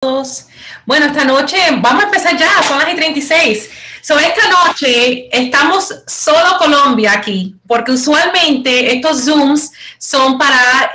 todos. Bueno, esta noche vamos a empezar ya, son las 36. Esta noche estamos solo Colombia aquí, porque usualmente estos Zooms son para,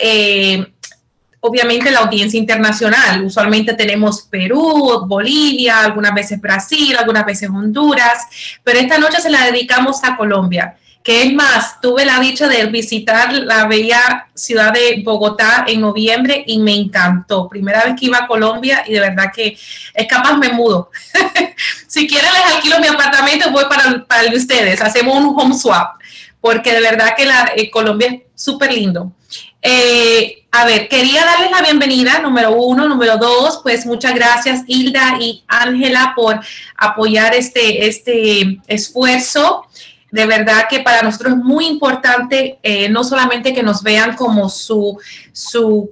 obviamente, la audiencia internacional. Usualmente tenemos Perú, Bolivia, algunas veces Brasil, algunas veces Honduras, pero esta noche se la dedicamos a Colombia. Que es más, tuve la dicha de visitar la bella ciudad de Bogotá en noviembre y me encantó. Primera vez que iba a Colombia y de verdad que es capaz me mudo. Si quieren les alquilo mi apartamento, voy para el de ustedes. Hacemos un home swap, porque de verdad que Colombia es súper lindo. A ver, quería darles la bienvenida, número uno. Número dos, pues muchas gracias Hilda y Ángela por apoyar este esfuerzo. De verdad que para nosotros es muy importante no solamente que nos vean como su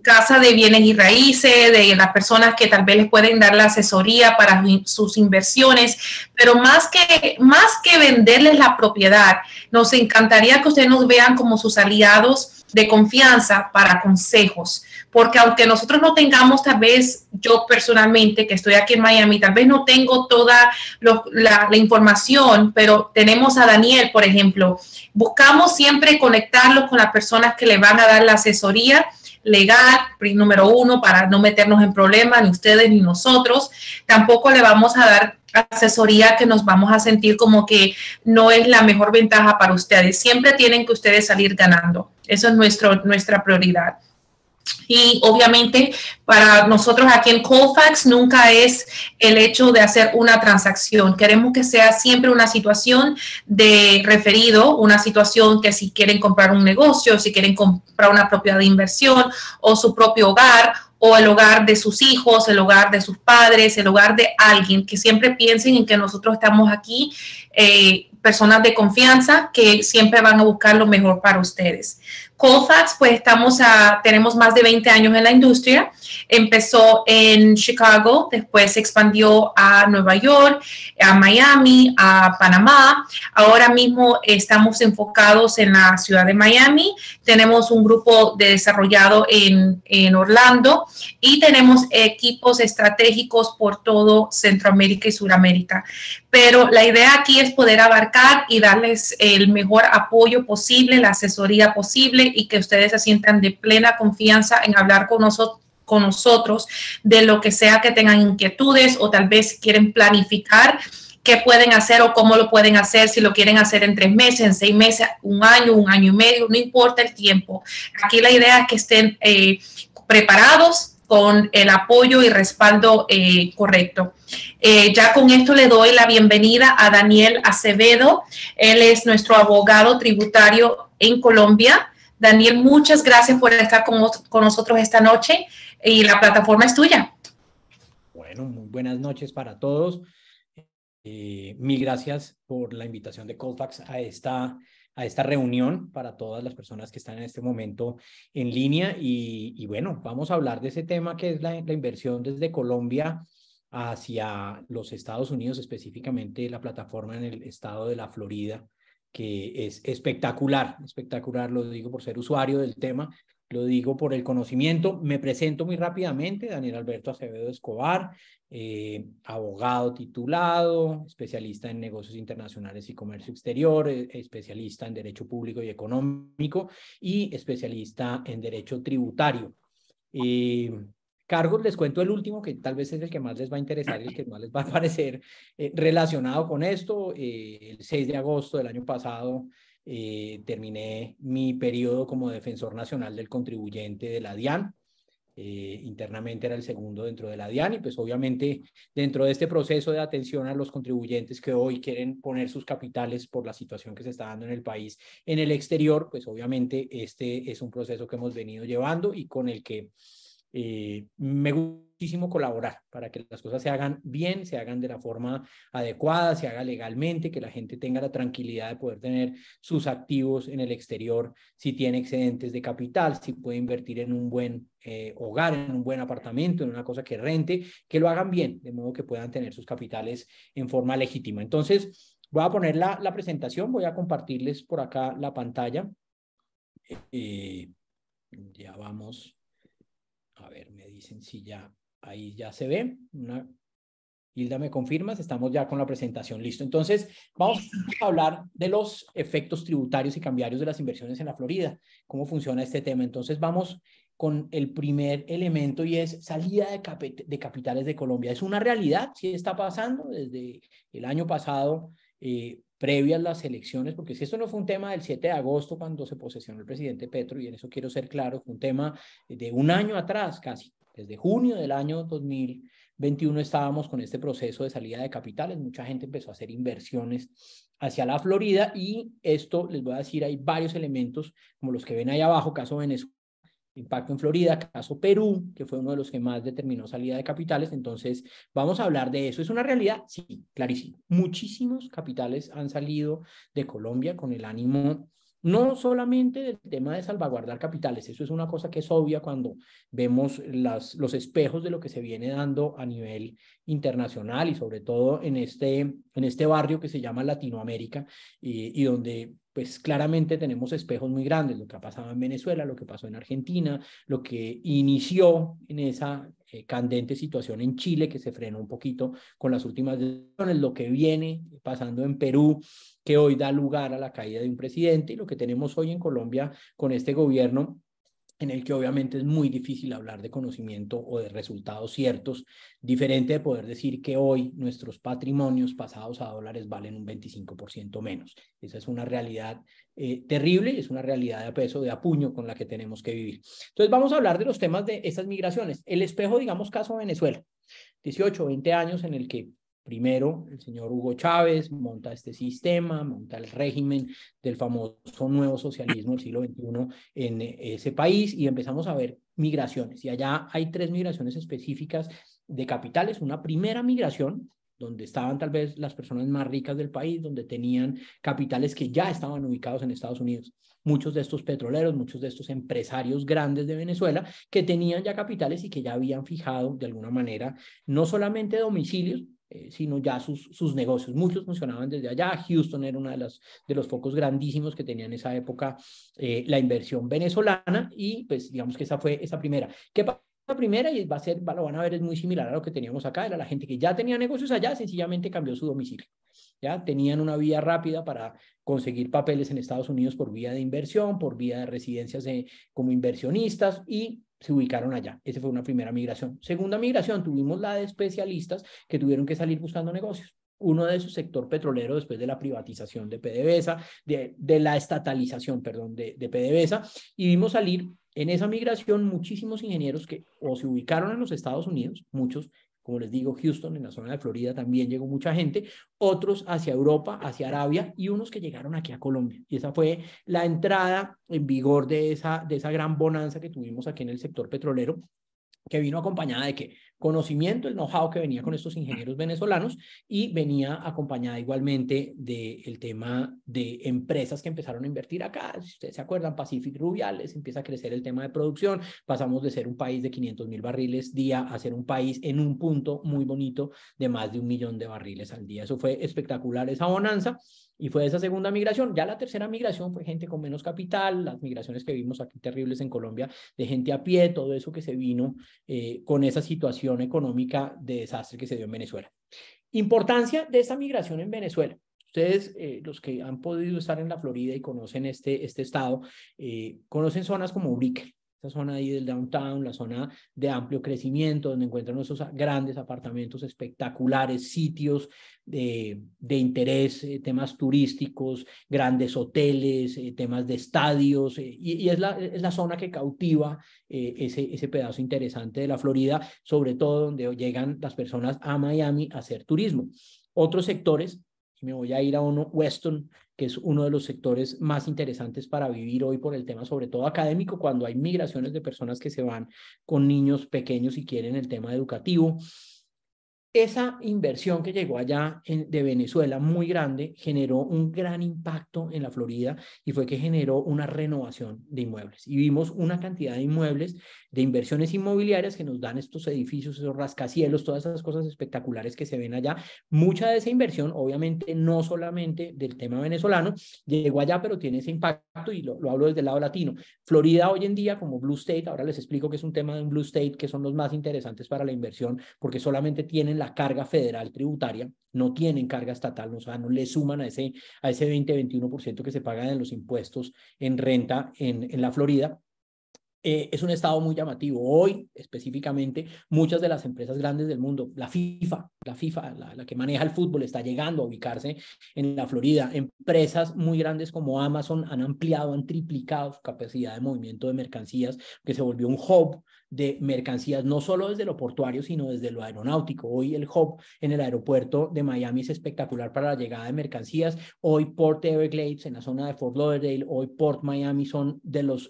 casa de bienes y raíces, de las personas que tal vez les pueden dar la asesoría para sus inversiones, pero más que venderles la propiedad, nos encantaría que ustedes nos vean como sus aliados de confianza para consejos, porque aunque nosotros no tengamos, tal vez yo personalmente que estoy aquí en Miami, tal vez no tengo toda la información, pero tenemos a Daniel, por ejemplo. Buscamos siempre conectarlos con las personas que le van a dar la asesoría legal, número uno, para no meternos en problemas, ni ustedes ni nosotros. Tampoco le vamos a dar asesoría que nos vamos a sentir como que no es la mejor ventaja para ustedes. Siempre tienen que ustedes salir ganando. Eso es nuestra prioridad. Y obviamente para nosotros aquí en Colfax nunca es el hecho de hacer una transacción. Queremos que sea siempre una situación de referido, una situación que si quieren comprar un negocio, si quieren comprar una propiedad de inversión o su propio hogar o el hogar de sus hijos, el hogar de sus padres, el hogar de alguien, que siempre piensen en que nosotros estamos aquí, personas de confianza que siempre van a buscar lo mejor para ustedes. Colfax, pues tenemos más de 20 años en la industria. Empezó en Chicago, después se expandió a Nueva York, a Miami, a Panamá. Ahora mismo estamos enfocados en la ciudad de Miami. Tenemos un grupo desarrollado en Orlando y tenemos equipos estratégicos por todo Centroamérica y Sudamérica. Pero la idea aquí es poder abarcar y darles el mejor apoyo posible, la asesoría posible y que ustedes se sientan de plena confianza en hablar con nosotros de lo que sea que tengan inquietudes o tal vez quieren planificar qué pueden hacer o cómo lo pueden hacer, si lo quieren hacer en 3 meses, en 6 meses, un año y medio, no importa el tiempo. Aquí la idea es que estén preparados con el apoyo y respaldo correcto. Ya con esto le doy la bienvenida a Daniel Acevedo. Él es nuestro abogado tributario en Colombia. Daniel, muchas gracias por estar con nosotros esta noche y la plataforma es tuya. Bueno, muy buenas noches para todos. Mil gracias por la invitación de Colfax a esta reunión para todas las personas que están en este momento en línea. Y bueno, vamos a hablar de ese tema que es la inversión desde Colombia hacia los Estados Unidos, específicamente la plataforma en el estado de la Florida, que es espectacular, espectacular, lo digo por ser usuario del tema, lo digo por el conocimiento. Me presento muy rápidamente, Daniel Alberto Acevedo Escobar, abogado titulado, especialista en negocios internacionales y comercio exterior, especialista en derecho público y económico y especialista en derecho tributario. Cargos, les cuento el último, que tal vez es el que más les va a interesar y el que más les va a parecer relacionado con esto. El 6 de agosto del año pasado terminé mi periodo como defensor nacional del contribuyente de la DIAN. Internamente era el segundo dentro de la DIAN y pues obviamente dentro de este proceso de atención a los contribuyentes que hoy quieren poner sus capitales por la situación que se está dando en el país en el exterior, pues obviamente este es un proceso que hemos venido llevando y con el que me gusta muchísimo colaborar para que las cosas se hagan bien, se hagan de la forma adecuada, se haga legalmente, que la gente tenga la tranquilidad de poder tener sus activos en el exterior, si tiene excedentes de capital, si puede invertir en un buen hogar, en un buen apartamento, en una cosa que rente, que lo hagan bien, de modo que puedan tener sus capitales en forma legítima. Entonces, voy a poner la presentación, voy a compartirles por acá la pantalla. Ya vamos. A ver, me dicen si ya Ahí ya se ve. Hilda, ¿me confirmas? Estamos ya con la presentación. Listo. Entonces, vamos a hablar de los efectos tributarios y cambiarios de las inversiones en la Florida. ¿Cómo funciona este tema? Entonces, vamos con el primer elemento y es salida de capitales de Colombia. ¿Es una realidad? Sí está pasando desde el año pasado, previas las elecciones, porque si esto no fue un tema del 7 de agosto cuando se posesionó el presidente Petro, y en eso quiero ser claro, fue un tema de un año atrás casi, desde junio del año 2021 estábamos con este proceso de salida de capitales, mucha gente empezó a hacer inversiones hacia la Florida y esto, les voy a decir, hay varios elementos como los que ven ahí abajo, caso Venezuela, impacto en Florida, caso Perú, que fue uno de los que más determinó salida de capitales. Entonces, vamos a hablar de eso. ¿Es una realidad? Sí, clarísimo. Muchísimos capitales han salido de Colombia con el ánimo no solamente del tema de salvaguardar capitales, eso es una cosa que es obvia cuando vemos los espejos de lo que se viene dando a nivel internacional y sobre todo en este barrio que se llama Latinoamérica y donde pues claramente tenemos espejos muy grandes, lo que ha pasado en Venezuela, lo que pasó en Argentina, lo que inició en esa candente situación en Chile, que se frenó un poquito con las últimas elecciones, lo que viene pasando en Perú, que hoy da lugar a la caída de un presidente, y lo que tenemos hoy en Colombia con este gobierno, en el que obviamente es muy difícil hablar de conocimiento o de resultados ciertos, diferente de poder decir que hoy nuestros patrimonios pasados a dólares valen un 25% menos. Esa es una realidad terrible, es una realidad de peso, de puño con la que tenemos que vivir. Entonces vamos a hablar de los temas de estas migraciones. El espejo, digamos, caso Venezuela, 18, 20 años en el que primero, el señor Hugo Chávez monta este sistema, monta el régimen del famoso nuevo socialismo del siglo XXI en ese país y empezamos a ver migraciones. Y allá hay 3 migraciones específicas de capitales. Una primera migración, donde estaban tal vez las personas más ricas del país, donde tenían capitales que ya estaban ubicados en Estados Unidos. Muchos de estos petroleros, muchos de estos empresarios grandes de Venezuela que tenían ya capitales y que ya habían fijado de alguna manera no solamente domicilios, sino ya sus negocios. Muchos funcionaban desde allá. Houston era uno de los focos grandísimos que tenía en esa época la inversión venezolana y pues digamos que esa fue esa primera. ¿Qué pasa? La primera, y lo van a ver, es muy similar a lo que teníamos acá, era la gente que ya tenía negocios allá, sencillamente cambió su domicilio. ¿Ya? Tenían una vía rápida para conseguir papeles en Estados Unidos por vía de inversión, por vía de residencias como inversionistas y se ubicaron allá. Esa fue una primera migración. Segunda migración, tuvimos la de especialistas que tuvieron que salir buscando negocios. Uno de su sector petrolero después de la privatización de PDVSA, de la estatalización, perdón, de PDVSA, y vimos salir en esa migración muchísimos ingenieros que o se ubicaron en los Estados Unidos, muchos, como les digo, Houston, en la zona de Florida también llegó mucha gente, otros hacia Europa, hacia Arabia y unos que llegaron aquí a Colombia. Y esa fue la entrada en vigor de esa gran bonanza que tuvimos aquí en el sector petrolero, que vino acompañada de que conocimiento, el know-how que venía con estos ingenieros venezolanos y venía acompañada igualmente del tema de empresas que empezaron a invertir acá. Si ustedes se acuerdan, Pacific Rubiales, empieza a crecer el tema de producción, pasamos de ser un país de 500,000 barriles día a ser un país en un punto muy bonito de más de 1 millón de barriles al día. Eso fue espectacular, esa bonanza. Y fue esa segunda migración. Ya la tercera migración fue gente con menos capital, las migraciones que vimos aquí terribles en Colombia, de gente a pie, todo eso que se vino con esa situación económica de desastre que se dio en Venezuela. Importancia de esta migración en Venezuela. Ustedes, los que han podido estar en la Florida y conocen este estado, conocen zonas como Brickell, esa zona ahí del downtown, la zona de amplio crecimiento, donde encuentran esos grandes apartamentos espectaculares, sitios de interés, temas turísticos, grandes hoteles, temas de estadios, y es la zona que cautiva ese pedazo interesante de la Florida, sobre todo donde llegan las personas a Miami a hacer turismo. Otros sectores, me voy a ir a uno, Weston, que es uno de los sectores más interesantes para vivir hoy por el tema, sobre todo académico, cuando hay migraciones de personas que se van con niños pequeños y quieren el tema educativo. Esa inversión que llegó allá de Venezuela muy grande generó un gran impacto en la Florida y fue que generó una renovación de inmuebles. Y vimos una cantidad de inmuebles, de inversiones inmobiliarias que nos dan estos edificios, esos rascacielos, todas esas cosas espectaculares que se ven allá. Mucha de esa inversión, obviamente, no solamente del tema venezolano, llegó allá, pero tiene ese impacto y lo hablo desde el lado latino. Florida hoy en día como Blue State, ahora les explico que es un tema de un Blue State, que son los más interesantes para la inversión, porque solamente tienen la carga federal tributaria, no tienen carga estatal, o sea, no le suman a ese 20-21% que se pagan en los impuestos en renta en la Florida. Es un estado muy llamativo. Hoy, específicamente, muchas de las empresas grandes del mundo, la FIFA, la que maneja el fútbol, está llegando a ubicarse en la Florida. Empresas muy grandes como Amazon han ampliado, han triplicado su capacidad de movimiento de mercancías, que se volvió un hub de mercancías, no solo desde lo portuario, sino desde lo aeronáutico. Hoy el hub en el aeropuerto de Miami es espectacular para la llegada de mercancías. Hoy Port Everglades, en la zona de Fort Lauderdale, hoy Port Miami son de los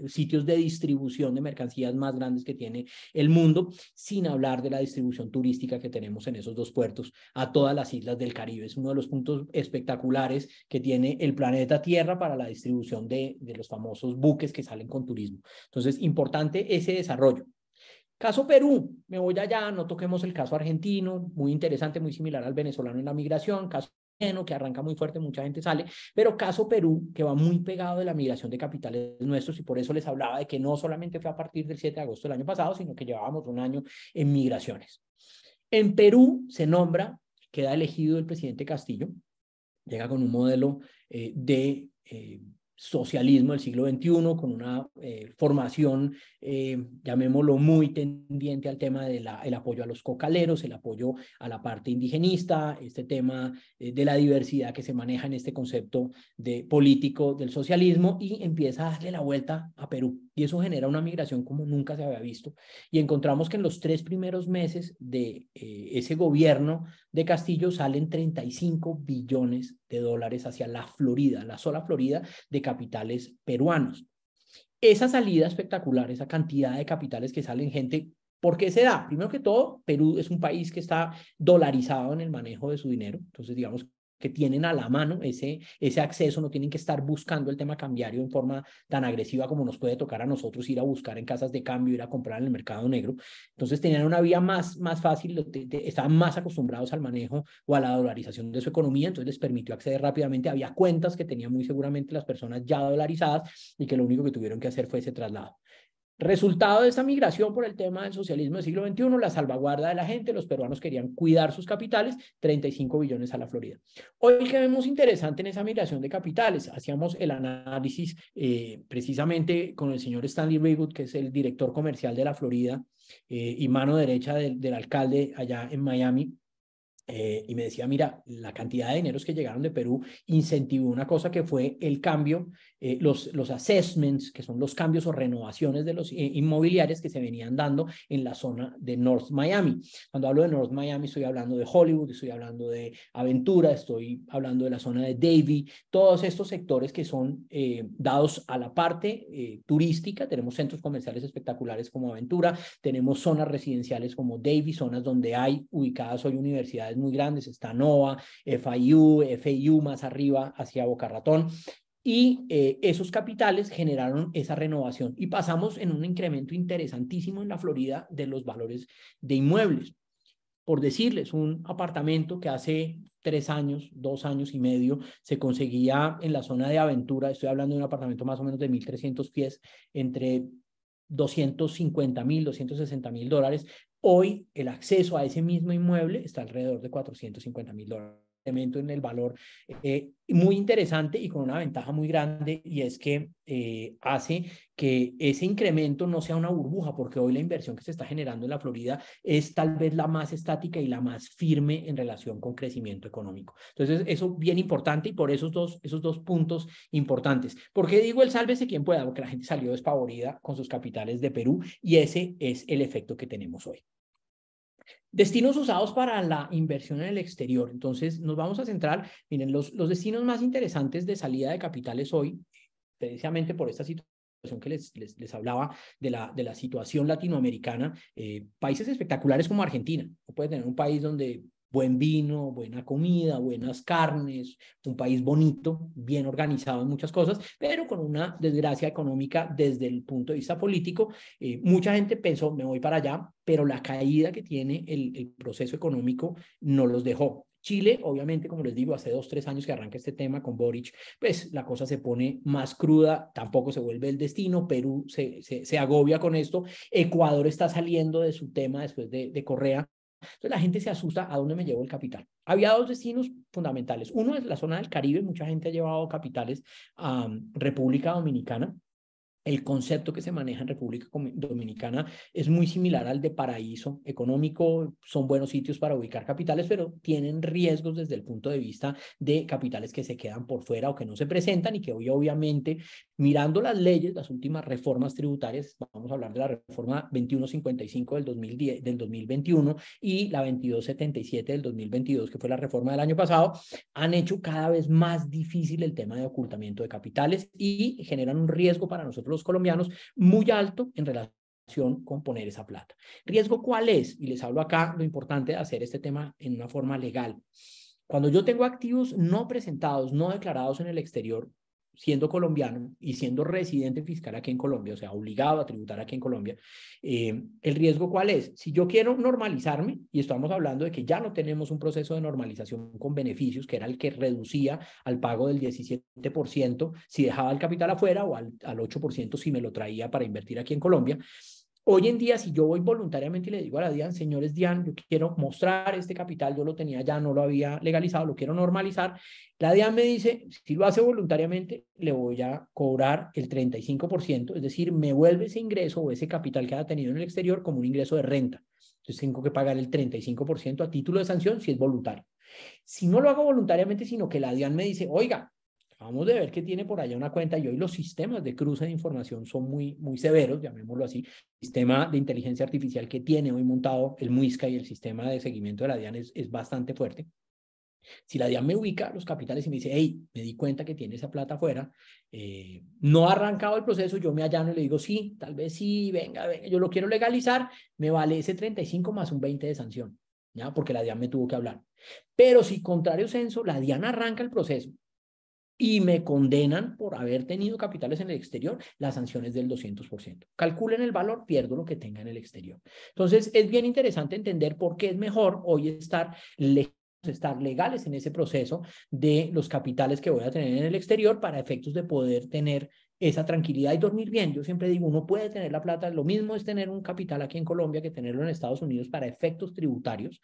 sitios de distribución de mercancías más grandes que tiene el mundo, sin hablar de la distribución turística que tenemos en esos dos puertos a todas las islas del Caribe. Es uno de los puntos espectaculares que tiene el planeta Tierra para la distribución de los famosos buques que salen con turismo. Entonces, importante ese desarrollo. Caso Perú, me voy allá, no toquemos el caso argentino, muy interesante, muy similar al venezolano en la migración, caso que arranca muy fuerte, mucha gente sale, pero caso Perú, que va muy pegado de la migración de capitales nuestros, y por eso les hablaba de que no solamente fue a partir del 7 de agosto del año pasado, sino que llevábamos un año en migraciones. En Perú se nombra, queda elegido el presidente Castillo, llega con un modelo de socialismo del siglo XXI, con una formación, llamémoslo, muy tendiente al tema del apoyo a los cocaleros, el apoyo a la parte indigenista, este tema de la diversidad que se maneja en este concepto de político del socialismo, y empieza a darle la vuelta a Perú. Y eso genera una migración como nunca se había visto. Y encontramos que en los 3 primeros meses de ese gobierno de Castillo salen 35 billones de dólares hacia la Florida, la sola Florida, de capitales peruanos. Esa salida espectacular, esa cantidad de capitales que salen, gente, ¿por qué se da? Primero que todo, Perú es un país que está dolarizado en el manejo de su dinero, entonces digamos que tienen a la mano ese acceso, no tienen que estar buscando el tema cambiario en forma tan agresiva como nos puede tocar a nosotros ir a buscar en casas de cambio, ir a comprar en el mercado negro. Entonces tenían una vía más fácil, estaban más acostumbrados al manejo o a la dolarización de su economía, entonces les permitió acceder rápidamente. Había cuentas que tenían muy seguramente las personas ya dolarizadas y que lo único que tuvieron que hacer fue ese traslado. Resultado de esta migración por el tema del socialismo del siglo XXI, la salvaguarda de la gente, los peruanos querían cuidar sus capitales, 35 billones a la Florida. Hoy, ¿qué vemos interesante en esa migración de capitales? Hacíamos el análisis precisamente con el señor Stanley Raywood, que es el director comercial de la Florida y mano derecha del alcalde allá en Miami. Y me decía, mira, la cantidad de dineros que llegaron de Perú incentivó una cosa que fue el cambio, los assessments, que son los cambios o renovaciones de los inmobiliarios que se venían dando en la zona de North Miami. Cuando hablo de North Miami estoy hablando de Hollywood, estoy hablando de Aventura, estoy hablando de la zona de Davie, todos estos sectores que son dados a la parte turística. Tenemos centros comerciales espectaculares como Aventura, tenemos zonas residenciales como Davie, zonas donde hay ubicadas hoy universidades muy grandes, está NOVA, FIU más arriba hacia Boca Ratón, y esos capitales generaron esa renovación y pasamos en un incremento interesantísimo en la Florida de los valores de inmuebles. Por decirles, un apartamento que hace 3 años, 2 años y medio, se conseguía en la zona de Aventura, estoy hablando de un apartamento más o menos de 1.300 pies, entre 250.000, 260.000 dólares. Hoy el acceso a ese mismo inmueble está alrededor de 450.000 dólares. En el valor muy interesante y con una ventaja muy grande, y es que hace que ese incremento no sea una burbuja, porque hoy la inversión que se está generando en la Florida es tal vez la más estática y la más firme en relación con crecimiento económico. Entonces eso bien importante, y por esos dos puntos importantes. ¿Por qué digo el sálvese quien pueda? Porque la gente salió despavorida con sus capitales de Perú y ese es el efecto que tenemos hoy. Destinos usados para la inversión en el exterior. Entonces, nos vamos a centrar, miren, los destinos más interesantes de salida de capitales hoy, precisamente por esta situación que les hablaba de la situación latinoamericana, países espectaculares como Argentina, puede tener un país donde buen vino, buena comida, buenas carnes, un país bonito, bien organizado en muchas cosas, pero con una desgracia económica desde el punto de vista político. Mucha gente pensó, me voy para allá, pero la caída que tiene el proceso económico no los dejó. Chile, obviamente, como les digo, hace 2, 3 años que arranca este tema con Boric, pues la cosa se pone más cruda, tampoco se vuelve el destino, Perú se agobia con esto, Ecuador está saliendo de su tema después de Correa. Entonces la gente se asusta, ¿a dónde me llevo el capital? Había 2 destinos fundamentales. Uno es la zona del Caribe, mucha gente ha llevado capitales a República Dominicana. El concepto que se maneja en República Dominicana es muy similar al de paraíso económico. Son buenos sitios para ubicar capitales, pero tienen riesgos desde el punto de vista de capitales que se quedan por fuera o que no se presentan y que hoy obviamente, mirando las leyes, las últimas reformas tributarias, vamos a hablar de la reforma 2155 del 2010, del 2021 y la 2277 del 2022, que fue la reforma del año pasado, han hecho cada vez más difícil el tema de ocultamiento de capitales y generan un riesgo para nosotros los colombianos muy alto en relación con poner esa plata. ¿Riesgo cuál es? Y les hablo acá lo importante de hacer este tema en una forma legal. Cuando yo tengo activos no presentados, no declarados en el exterior, siendo colombiano y siendo residente fiscal aquí en Colombia, o sea, obligado a tributar aquí en Colombia, ¿el riesgo cuál es? Si yo quiero normalizarme, y estamos hablando de que ya no tenemos un proceso de normalización con beneficios, que era el que reducía al pago del 17% si dejaba el capital afuera o al 8% si me lo traía para invertir aquí en Colombia. Hoy en día, si yo voy voluntariamente y le digo a la DIAN, señores DIAN, yo quiero mostrar este capital, yo lo tenía ya, no lo había legalizado, lo quiero normalizar, la DIAN me dice, si lo hace voluntariamente, le voy a cobrar el 35%, es decir, me vuelve ese ingreso o ese capital que ha tenido en el exterior como un ingreso de renta. Entonces tengo que pagar el 35% a título de sanción si es voluntario. Si no lo hago voluntariamente, sino que la DIAN me dice, oiga, vamos a ver que tiene por allá una cuenta y hoy los sistemas de cruce de información son muy severos, llamémoslo así. El sistema de inteligencia artificial que tiene hoy montado el MUISCA y el sistema de seguimiento de la DIAN es bastante fuerte. Si la DIAN me ubica los capitales y me dice, hey, me di cuenta que tiene esa plata afuera, no ha arrancado el proceso, yo me allano y le digo, sí, tal vez sí, venga, yo lo quiero legalizar, me vale ese 35 más un 20 de sanción, ¿ya? Porque la DIAN me tuvo que hablar. Pero si contrario censo, la DIAN arranca el proceso y me condenan por haber tenido capitales en el exterior, la sanción es del 200%. Calculen el valor, pierdo lo que tenga en el exterior. Entonces, es bien interesante entender por qué es mejor hoy estar legales en ese proceso de los capitales que voy a tener en el exterior para efectos de poder tener esa tranquilidad y dormir bien. Yo siempre digo, uno puede tener la plata, lo mismo es tener un capital aquí en Colombia que tenerlo en Estados Unidos para efectos tributarios,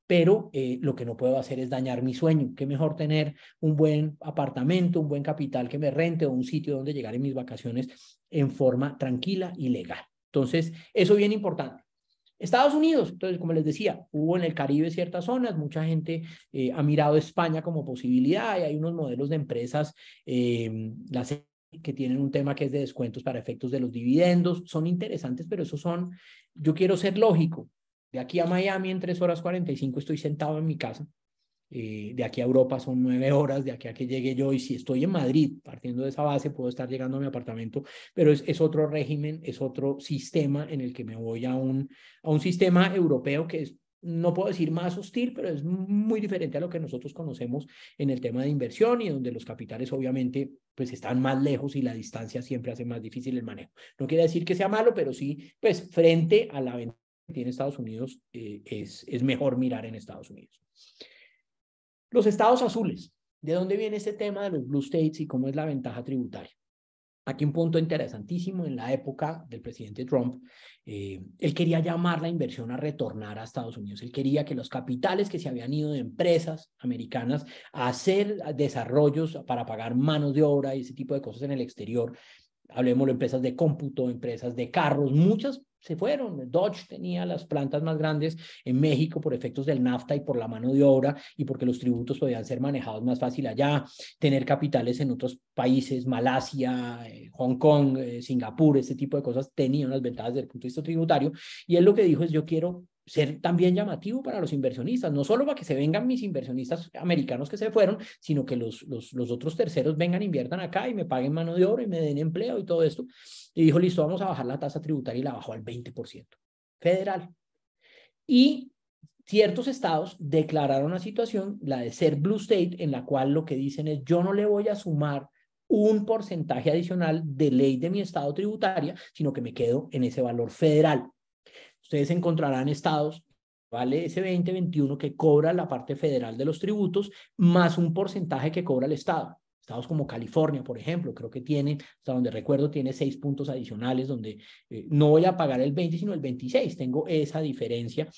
pero lo que no puedo hacer es dañar mi sueño. Qué mejor tener un buen apartamento, un buen capital que me rente o un sitio donde llegar en mis vacaciones en forma tranquila y legal. Entonces, eso es bien importante. Estados Unidos, entonces, como les decía, hubo en el Caribe ciertas zonas, mucha gente ha mirado España como posibilidad y hay unos modelos de empresas, las que tienen un tema que es de descuentos para efectos de los dividendos, son interesantes, pero esos son, yo quiero ser lógico, de aquí a Miami en 3 horas 45 estoy sentado en mi casa, de aquí a Europa son 9 horas, de aquí a que llegue yo, y si estoy en Madrid, partiendo de esa base, puedo estar llegando a mi apartamento, pero es otro régimen, es otro sistema en el que me voy a un sistema europeo que es, no puedo decir más hostil, pero es muy diferente a lo que nosotros conocemos en el tema de inversión y donde los capitales obviamente pues están más lejos y la distancia siempre hace más difícil el manejo. No quiere decir que sea malo, pero sí, pues frente a la ventaja que tiene Estados Unidos, es mejor mirar en Estados Unidos. Los estados azules. ¿De dónde viene este tema de los blue states y cómo es la ventaja tributaria? Aquí un punto interesantísimo, en la época del presidente Trump, él quería llamar la inversión a retornar a Estados Unidos. Él quería que los capitales que se habían ido de empresas americanas a hacer desarrollos para pagar manos de obra y ese tipo de cosas en el exterior, hablemos de empresas de cómputo, empresas de carros, muchas se fueron. Dodge tenía las plantas más grandes en México por efectos del NAFTA y por la mano de obra y porque los tributos podían ser manejados más fácil allá. Tener capitales en otros países, Malasia, Hong Kong, Singapur, ese tipo de cosas tenían unas ventajas desde el punto de vista tributario. Y él lo que dijo es, yo quiero ser también llamativo para los inversionistas, no solo para que se vengan mis inversionistas americanos que se fueron, sino que los otros terceros vengan, inviertan acá y me paguen mano de obra y me den empleo y todo esto. Y dijo, listo, vamos a bajar la tasa tributaria y la bajó al 20% federal. Y ciertos estados declararon una situación, la de ser blue state, en la cual lo que dicen es yo no le voy a sumar un porcentaje adicional de ley de mi estado tributaria, sino que me quedo en ese valor federal. Ustedes encontrarán estados, vale ese 2021 que cobra la parte federal de los tributos, más un porcentaje que cobra el estado. Estados como California, por ejemplo, creo que tiene, hasta donde recuerdo, tiene 6 puntos adicionales donde no voy a pagar el 20, sino el 26. Tengo esa diferencia.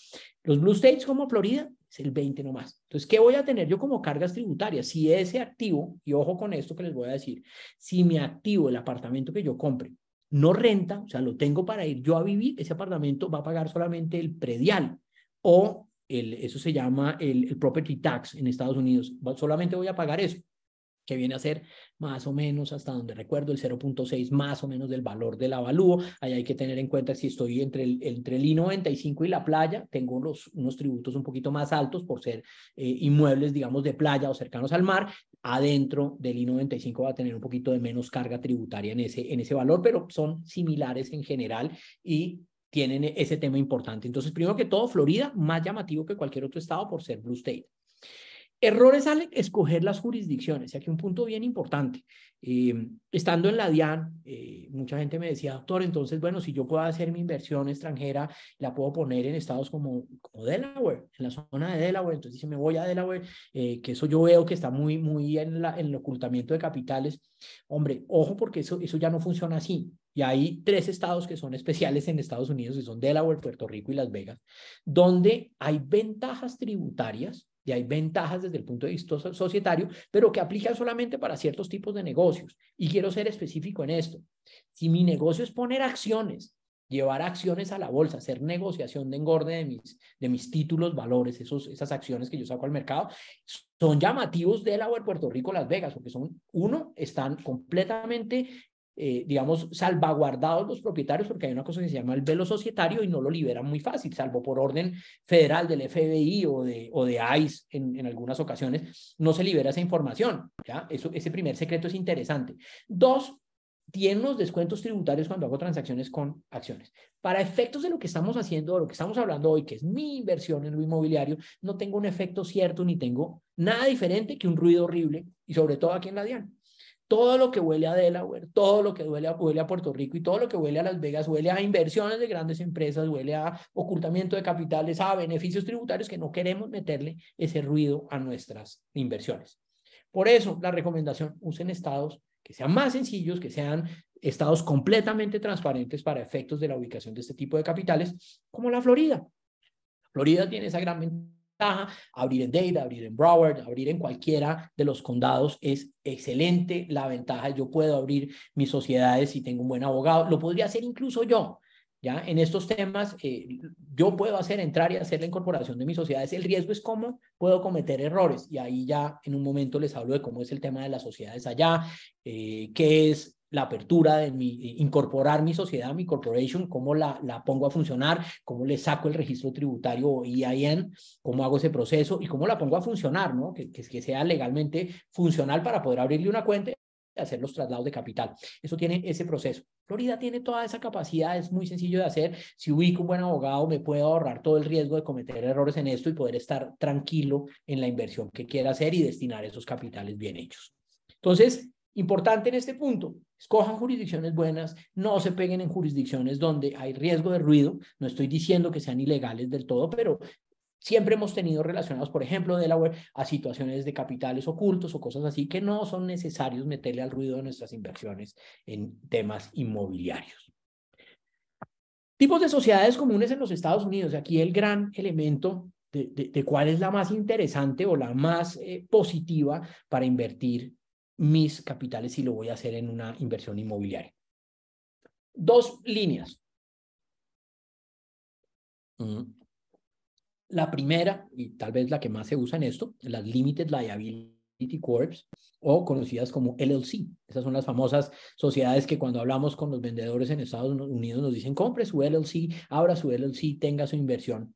Los blue states como Florida es el 20 nomás. Entonces, ¿qué voy a tener yo como cargas tributarias? Si ese activo, y ojo con esto que les voy a decir, si mi activo, el apartamento que yo compre, no renta, o sea, lo tengo para ir yo a vivir, ese apartamento va a pagar solamente el predial o eso se llama el property tax en Estados Unidos. Solamente voy a pagar eso, que viene a ser más o menos, hasta donde recuerdo, el 0.6 más o menos del valor del avalúo. Ahí hay que tener en cuenta si estoy entre el I-95 y la playa, tengo unos tributos un poquito más altos por ser inmuebles, digamos, de playa o cercanos al mar. Adentro del I-95 va a tener un poquito de menos carga tributaria en ese valor, pero son similares en general y tienen ese tema importante. Entonces, primero que todo, Florida, más llamativo que cualquier otro estado por ser blue state. Errores al escoger las jurisdicciones. Y aquí un punto bien importante. Estando en la DIAN, mucha gente me decía, doctor, entonces, bueno, si yo puedo hacer mi inversión extranjera, la puedo poner en estados como Delaware, en la zona de Delaware. Entonces dice, me voy a Delaware, que eso yo veo que está muy en el ocultamiento de capitales. Hombre, ojo, porque eso ya no funciona así. Y hay 3 estados que son especiales en Estados Unidos, y son Delaware, Puerto Rico y Las Vegas, donde hay ventajas tributarias y hay ventajas desde el punto de vista societario, pero que aplican solamente para ciertos tipos de negocios. Y quiero ser específico en esto. Si mi negocio es poner acciones, llevar acciones a la bolsa, hacer negociación de engorde de mis títulos, valores, esas acciones que yo saco al mercado, son llamativos de Delaware, Puerto Rico, Las Vegas, porque están completamente digamos, salvaguardados los propietarios, porque hay una cosa que se llama el velo societario y no lo liberan muy fácil, salvo por orden federal del FBI o de ICE en algunas ocasiones, no se libera esa información, ¿ya? Ese primer secreto es interesante. 2, tienen unos descuentos tributarios cuando hago transacciones con acciones. Para efectos de lo que estamos haciendo, de lo que estamos hablando hoy, que es mi inversión en lo inmobiliario, no tengo un efecto cierto ni tengo nada diferente que un ruido horrible, y sobre todo aquí en la DIAN. Todo lo que huele a Delaware, todo lo que huele a Puerto Rico y todo lo que huele a Las Vegas, huele a inversiones de grandes empresas, huele a ocultamiento de capitales, a beneficios tributarios que no queremos meterle ese ruido a nuestras inversiones. Por eso, la recomendación, usen estados que sean más sencillos, que sean estados completamente transparentes para efectos de la ubicación de este tipo de capitales, como la Florida. Florida tiene esa gran ventaja. Abrir en Dade, abrir en Broward, abrir en cualquiera de los condados es excelente. La ventaja, yo puedo abrir mis sociedades si tengo un buen abogado, lo podría hacer incluso yo. ¿Ya? En estos temas, yo puedo entrar y hacer la incorporación de mis sociedades. El riesgo es cómo puedo cometer errores. Y ahí ya en un momento les hablo de cómo es el tema de las sociedades allá, qué es la apertura de incorporar mi sociedad, mi corporation, cómo la pongo a funcionar, cómo le saco el registro tributario o EIN, cómo hago ese proceso y cómo la pongo a funcionar, ¿no? Que sea legalmente funcional para poder abrirle una cuenta y hacer los traslados de capital. Eso tiene ese proceso. Florida tiene toda esa capacidad, es muy sencillo de hacer. Si ubico un buen abogado, me puedo ahorrar todo el riesgo de cometer errores en esto y poder estar tranquilo en la inversión que quiera hacer y destinar esos capitales bien hechos. Entonces, importante en este punto, escojan jurisdicciones buenas, no se peguen en jurisdicciones donde hay riesgo de ruido. No estoy diciendo que sean ilegales del todo, pero siempre hemos tenido relacionados, por ejemplo, Delaware, a situaciones de capitales ocultos o cosas así que no son necesarios meterle al ruido de nuestras inversiones en temas inmobiliarios. Tipos de sociedades comunes en los Estados Unidos. Aquí el gran elemento de cuál es la más interesante o la más positiva para invertir mis capitales si lo voy a hacer en una inversión inmobiliaria. 2 líneas. La primera, y tal vez la que más se usa en esto, las Limited Liability Corps, o conocidas como LLC. Esas son las famosas sociedades que cuando hablamos con los vendedores en Estados Unidos nos dicen, compre su LLC, abra su LLC, tenga su inversión.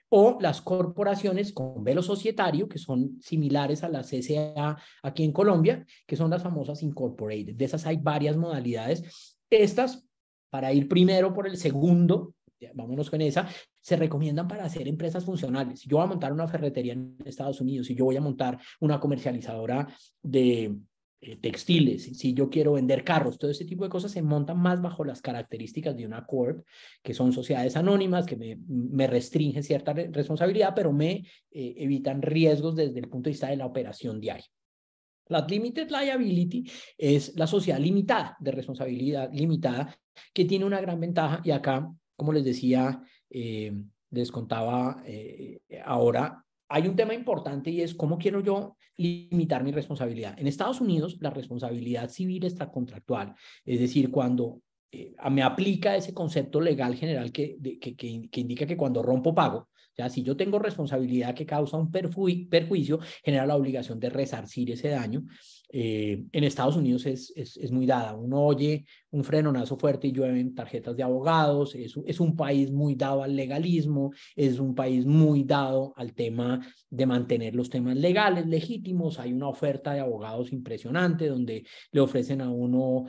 O las corporaciones con velo societario, que son similares a las CCA aquí en Colombia, que son las famosas Incorporated. De esas hay varias modalidades. Estas, para ir primero por el segundo, vámonos con esa, se recomiendan para hacer empresas funcionales. Si yo voy a montar una ferretería en Estados Unidos, si yo voy a montar una comercializadora de textiles, si yo quiero vender carros, todo ese tipo de cosas se montan más bajo las características de una corp, que son sociedades anónimas, que me restringen cierta responsabilidad, pero me evitan riesgos desde el punto de vista de la operación diaria. La Limited Liability es la sociedad limitada, de responsabilidad limitada, que tiene una gran ventaja, y acá, como les decía, les contaba ahora, hay un tema importante y es cómo quiero yo limitar mi responsabilidad. En Estados Unidos, la responsabilidad civil extracontractual, es decir, cuando me aplica ese concepto legal general que indica que cuando rompo pago, o sea, si yo tengo responsabilidad que causa un perjuicio, genera la obligación de resarcir ese daño. En Estados Unidos es muy dada. Uno oye un frenonazo fuerte y llueven tarjetas de abogados. Es un país muy dado al legalismo, es un país muy dado al tema de mantener los temas legales, legítimos. Hay una oferta de abogados impresionante donde le ofrecen a uno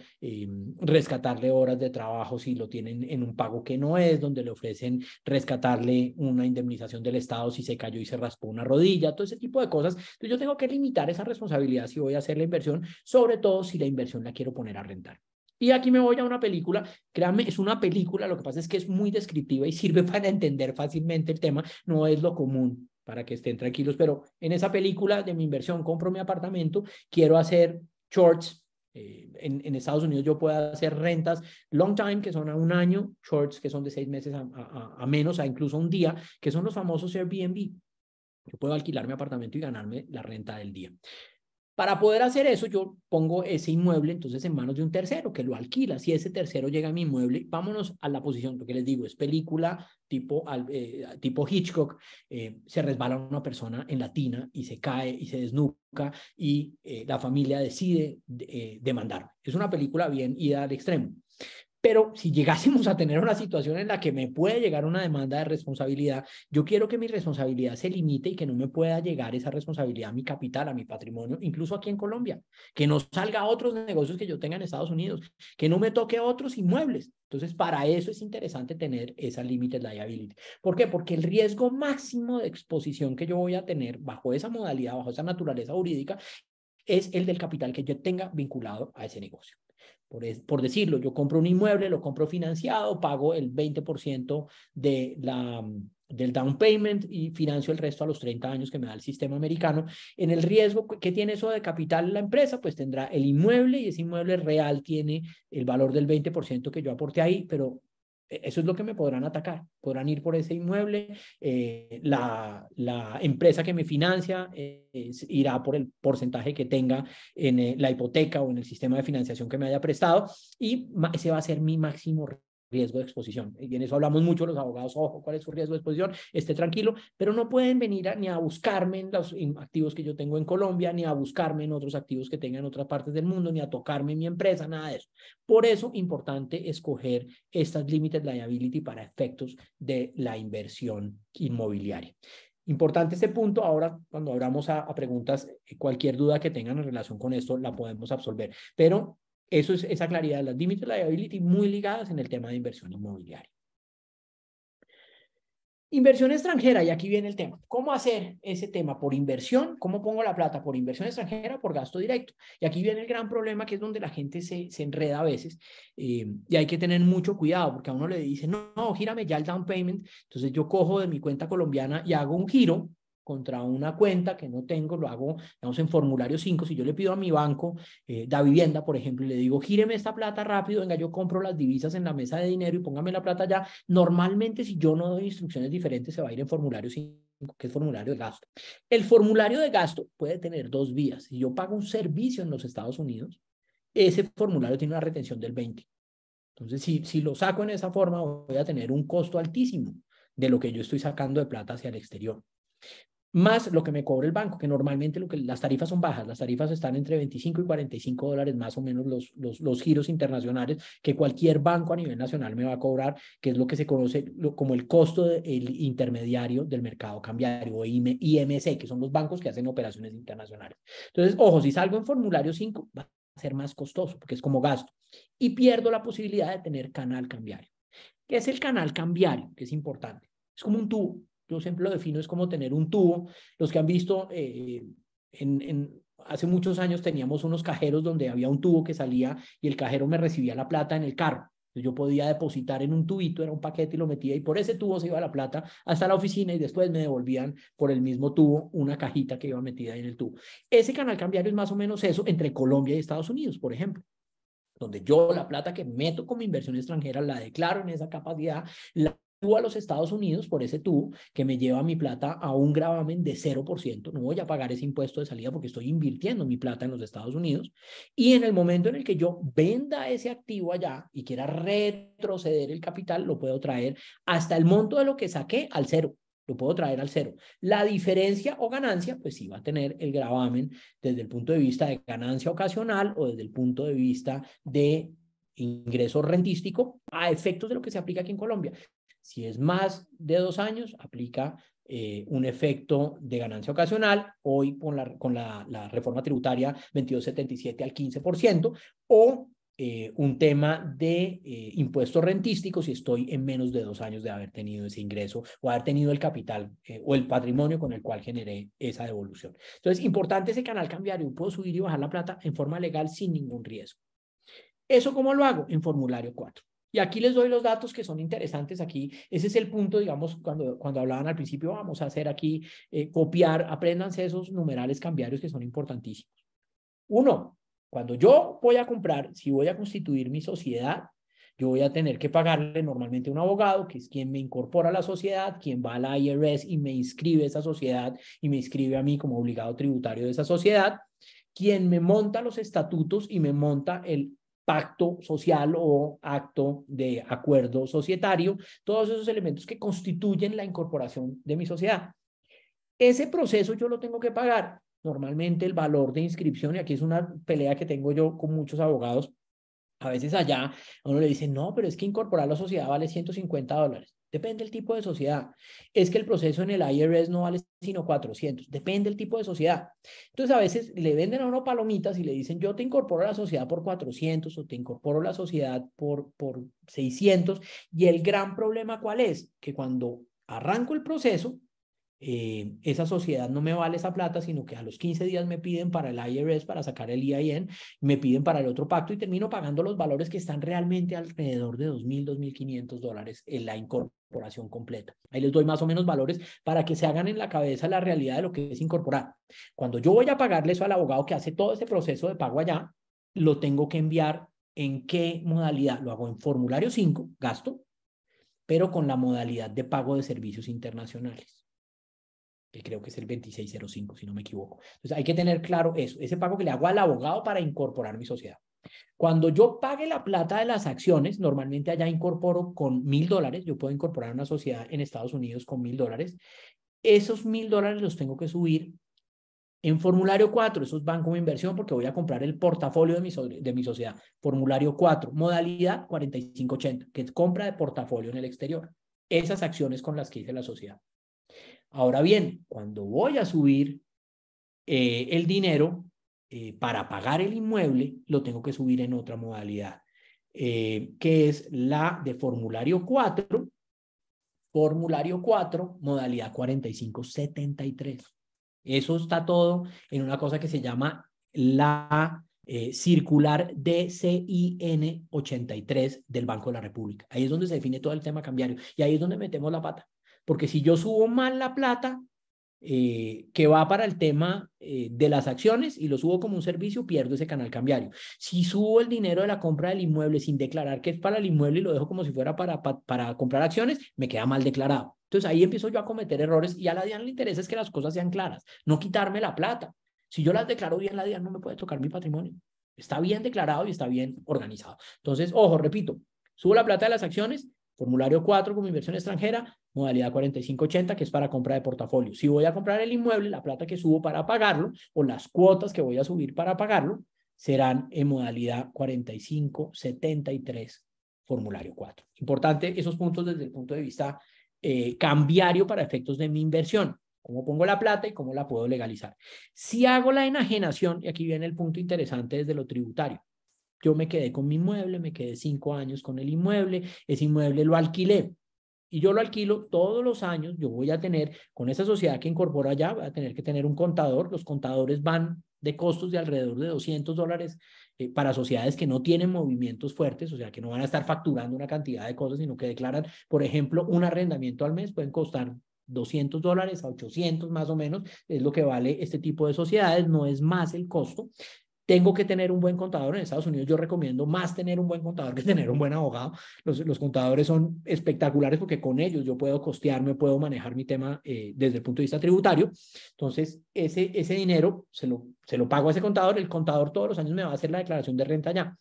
rescatarle horas de trabajo si lo tienen en un pago que no es, donde le ofrecen rescatarle una indemnización del Estado si se cayó y se raspó una rodilla, todo ese tipo de cosas. Entonces yo tengo que limitar esa responsabilidad si voy a hacer la inversión, sobre todo si la inversión la quiero poner a rentar. Y aquí me voy a una película, créanme, es una película, lo que pasa es que es muy descriptiva y sirve para entender fácilmente el tema, no es lo común, para que estén tranquilos, pero en esa película de mi inversión compro mi apartamento, quiero hacer shorts. En Estados Unidos yo puedo hacer rentas long time, que son a un año, shorts, que son de 6 meses a menos, a incluso un día, que son los famosos Airbnb. Yo puedo alquilar mi apartamento y ganarme la renta del día. Para poder hacer eso, yo pongo ese inmueble entonces en manos de un tercero que lo alquila. Si ese tercero llega a mi inmueble, vámonos a la posición, porque les digo, es película tipo Hitchcock, se resbala una persona en la tina y se cae y se desnuca y la familia decide demandar. Es una película bien ida al extremo. Pero si llegásemos a tener una situación en la que me puede llegar una demanda de responsabilidad, yo quiero que mi responsabilidad se limite y que no me pueda llegar esa responsabilidad a mi capital, a mi patrimonio, incluso aquí en Colombia, que no salga a otros negocios que yo tenga en Estados Unidos, que no me toque a otros inmuebles. Entonces, para eso es interesante tener esa limited liability. ¿Por qué? Porque el riesgo máximo de exposición que yo voy a tener bajo esa modalidad, bajo esa naturaleza jurídica, es el del capital que yo tenga vinculado a ese negocio. Por decirlo, yo compro un inmueble, lo compro financiado, pago el 20% del down payment y financio el resto a los 30 años que me da el sistema americano. En el riesgo que tiene eso de capital la empresa, pues tendrá el inmueble y ese inmueble real tiene el valor del 20% que yo aporté ahí, pero eso es lo que me podrán atacar. Podrán ir por ese inmueble, la empresa que me financia irá por el porcentaje que tenga en la hipoteca o en el sistema de financiación que me haya prestado, y ese va a ser mi máximo riesgo de exposición. Y en eso hablamos mucho los abogados, ojo, ¿cuál es su riesgo de exposición? Esté tranquilo, pero no pueden venir ni a buscarme en los activos que yo tengo en Colombia, ni a buscarme en otros activos que tenga en otras partes del mundo, ni a tocarme en mi empresa, nada de eso. Por eso, importante escoger estas limited liability para efectos de la inversión inmobiliaria. Importante este punto. Ahora, cuando abramos a preguntas, cualquier duda que tengan en relación con esto la podemos absolver. Pero eso es esa claridad de las limited liability muy ligadas en el tema de inversión inmobiliaria. Inversión extranjera, y aquí viene el tema. ¿Cómo hacer ese tema por inversión? ¿Cómo pongo la plata por inversión extranjera o por gasto directo? Y aquí viene el gran problema, que es donde la gente se enreda a veces, y hay que tener mucho cuidado, porque a uno le dicen, no, gírame ya el down payment. Entonces yo cojo de mi cuenta colombiana y hago un giro contra una cuenta que no tengo, lo hago, digamos, en formulario 5. Si yo le pido a mi banco, da vivienda, por ejemplo, y le digo, gíreme esta plata rápido, venga, yo compro las divisas en la mesa de dinero y póngame la plata ya. Normalmente, si yo no doy instrucciones diferentes, se va a ir en formulario 5, que es formulario de gasto. El formulario de gasto puede tener 2 vías. Si yo pago un servicio en los Estados Unidos, ese formulario tiene una retención del 20%. Entonces, si lo saco en esa forma, voy a tener un costo altísimo de lo que yo estoy sacando de plata hacia el exterior, más lo que me cobra el banco, que normalmente las tarifas son bajas. Las tarifas están entre 25 y 45 dólares más o menos los giros internacionales que cualquier banco a nivel nacional me va a cobrar, que es lo que se conoce como el costo del intermediario del mercado cambiario, o IMC, que son los bancos que hacen operaciones internacionales. Entonces, ojo, si salgo en formulario 5, va a ser más costoso porque es como gasto, y pierdo la posibilidad de tener canal cambiario. ¿Qué es el canal cambiario? Que es importante. Es como un tubo. Yo siempre lo defino, es como tener un tubo. Los que han visto, hace muchos años teníamos unos cajeros donde había un tubo que salía y el cajero me recibía la plata en el carro. Entonces yo podía depositar en un tubito, era un paquete y lo metía y por ese tubo se iba la plata hasta la oficina y después me devolvían por el mismo tubo una cajita que iba metida ahí en el tubo. Ese canal cambiario es más o menos eso entre Colombia y Estados Unidos, por ejemplo, donde yo la plata que meto como inversión extranjera la declaro en esa capacidad, la a los Estados Unidos por ese tubo que me lleva mi plata a un gravamen de 0%. No voy a pagar ese impuesto de salida porque estoy invirtiendo mi plata en los Estados Unidos. Y en el momento en el que yo venda ese activo allá y quiera retroceder el capital, lo puedo traer hasta el monto de lo que saqué al cero. Lo puedo traer al cero. La diferencia o ganancia, pues sí va a tener el gravamen desde el punto de vista de ganancia ocasional o desde el punto de vista de ingreso rentístico a efectos de lo que se aplica aquí en Colombia. Si es más de 2 años, aplica un efecto de ganancia ocasional, hoy con la reforma tributaria 2277 al 15%, o un tema de impuesto rentístico si estoy en menos de 2 años de haber tenido ese ingreso o haber tenido el capital o el patrimonio con el cual generé esa devolución. Entonces, importante ese canal cambiario. Puedo subir y bajar la plata en forma legal sin ningún riesgo. ¿Eso cómo lo hago? En formulario 4. Y aquí les doy los datos que son interesantes aquí. Ese es el punto, digamos, cuando hablaban al principio, vamos a hacer aquí, copiar, apréndanse esos numerales cambiarios que son importantísimos. 1, cuando yo voy a comprar, si voy a constituir mi sociedad, yo voy a tener que pagarle normalmente a un abogado, que es quien me incorpora a la sociedad, quien va a la IRS y me inscribe a esa sociedad y me inscribe a mí como obligado tributario de esa sociedad, quien me monta los estatutos y me monta el pacto social o acto de acuerdo societario, todos esos elementos que constituyen la incorporación de mi sociedad. Ese proceso yo lo tengo que pagar. Normalmente el valor de inscripción, y aquí es una pelea que tengo yo con muchos abogados, a veces allá a uno le dicen, no, pero es que incorporar la sociedad vale $150. Depende del tipo de sociedad. Es que el proceso en el IRS no vale sino 400. Depende del tipo de sociedad. Entonces a veces le venden a uno palomitas y le dicen, yo te incorporo a la sociedad por 400 o te incorporo a la sociedad por 600. Y el gran problema, ¿cuál es? Que cuando arranco el proceso, esa sociedad no me vale esa plata, sino que a los 15 días me piden para el IRS, para sacar el EIN, me piden para el otro pacto y termino pagando los valores que están realmente alrededor de $2,000, $2,500 en la incorporación completa. Ahí les doy más o menos valores para que se hagan en la cabeza la realidad de lo que es incorporar. Cuando yo voy a pagarle eso al abogado que hace todo ese proceso de pago allá, lo tengo que enviar en qué modalidad. Lo hago en formulario 5, gasto, pero con la modalidad de pago de servicios internacionales, que creo que es el 2605, si no me equivoco. Entonces hay que tener claro eso, ese pago que le hago al abogado para incorporar mi sociedad. Cuando yo pague la plata de las acciones, normalmente allá incorporo con $1,000, yo puedo incorporar una sociedad en Estados Unidos con $1,000, esos $1,000 los tengo que subir en formulario 4, esos van como inversión porque voy a comprar el portafolio de mi sociedad. Formulario 4, modalidad 4580, que es compra de portafolio en el exterior. Esas acciones con las que hice la sociedad. Ahora bien, cuando voy a subir el dinero para pagar el inmueble, lo tengo que subir en otra modalidad, que es la de formulario 4, modalidad 4573. Eso está todo en una cosa que se llama la circular DCIN 83 del Banco de la República. Ahí es donde se define todo el tema cambiario y ahí es donde metemos la pata. Porque si yo subo mal la plata que va para el tema de las acciones y lo subo como un servicio, pierdo ese canal cambiario. Si subo el dinero de la compra del inmueble sin declarar que es para el inmueble y lo dejo como si fuera para comprar acciones, me queda mal declarado. Entonces ahí empiezo yo a cometer errores y a la DIAN le interesa es que las cosas sean claras, no quitarme la plata. Si yo las declaro bien, la DIAN no me puede tocar mi patrimonio. Está bien declarado y está bien organizado. Entonces, ojo, repito, subo la plata de las acciones, formulario 4 como inversión extranjera, modalidad 4580, que es para compra de portafolio. Si voy a comprar el inmueble, la plata que subo para pagarlo o las cuotas que voy a subir para pagarlo serán en modalidad 4573, formulario 4. Importante esos puntos desde el punto de vista cambiario para efectos de mi inversión. ¿Cómo pongo la plata y cómo la puedo legalizar? Si hago la enajenación, y aquí viene el punto interesante desde lo tributario. Yo me quedé con mi inmueble, me quedé 5 años con el inmueble, ese inmueble lo alquilé. y yo lo alquilo todos los años, yo voy a tener, con esa sociedad que incorporo allá, voy a tener que tener un contador. Los contadores van de costos de alrededor de $200 para sociedades que no tienen movimientos fuertes, o sea, que no van a estar facturando una cantidad de cosas, sino que declaran, por ejemplo, un arrendamiento al mes, pueden costar $200 a 800 más o menos, es lo que vale este tipo de sociedades, no es más el costo. Tengo que tener un buen contador. En Estados Unidos yo recomiendo más tener un buen contador que tener un buen abogado. Los contadores son espectaculares porque con ellos yo puedo costearme, puedo manejar mi tema desde el punto de vista tributario. Entonces, ese dinero se lo pago a ese contador. El contador todos los años me va a hacer la declaración de renta ya.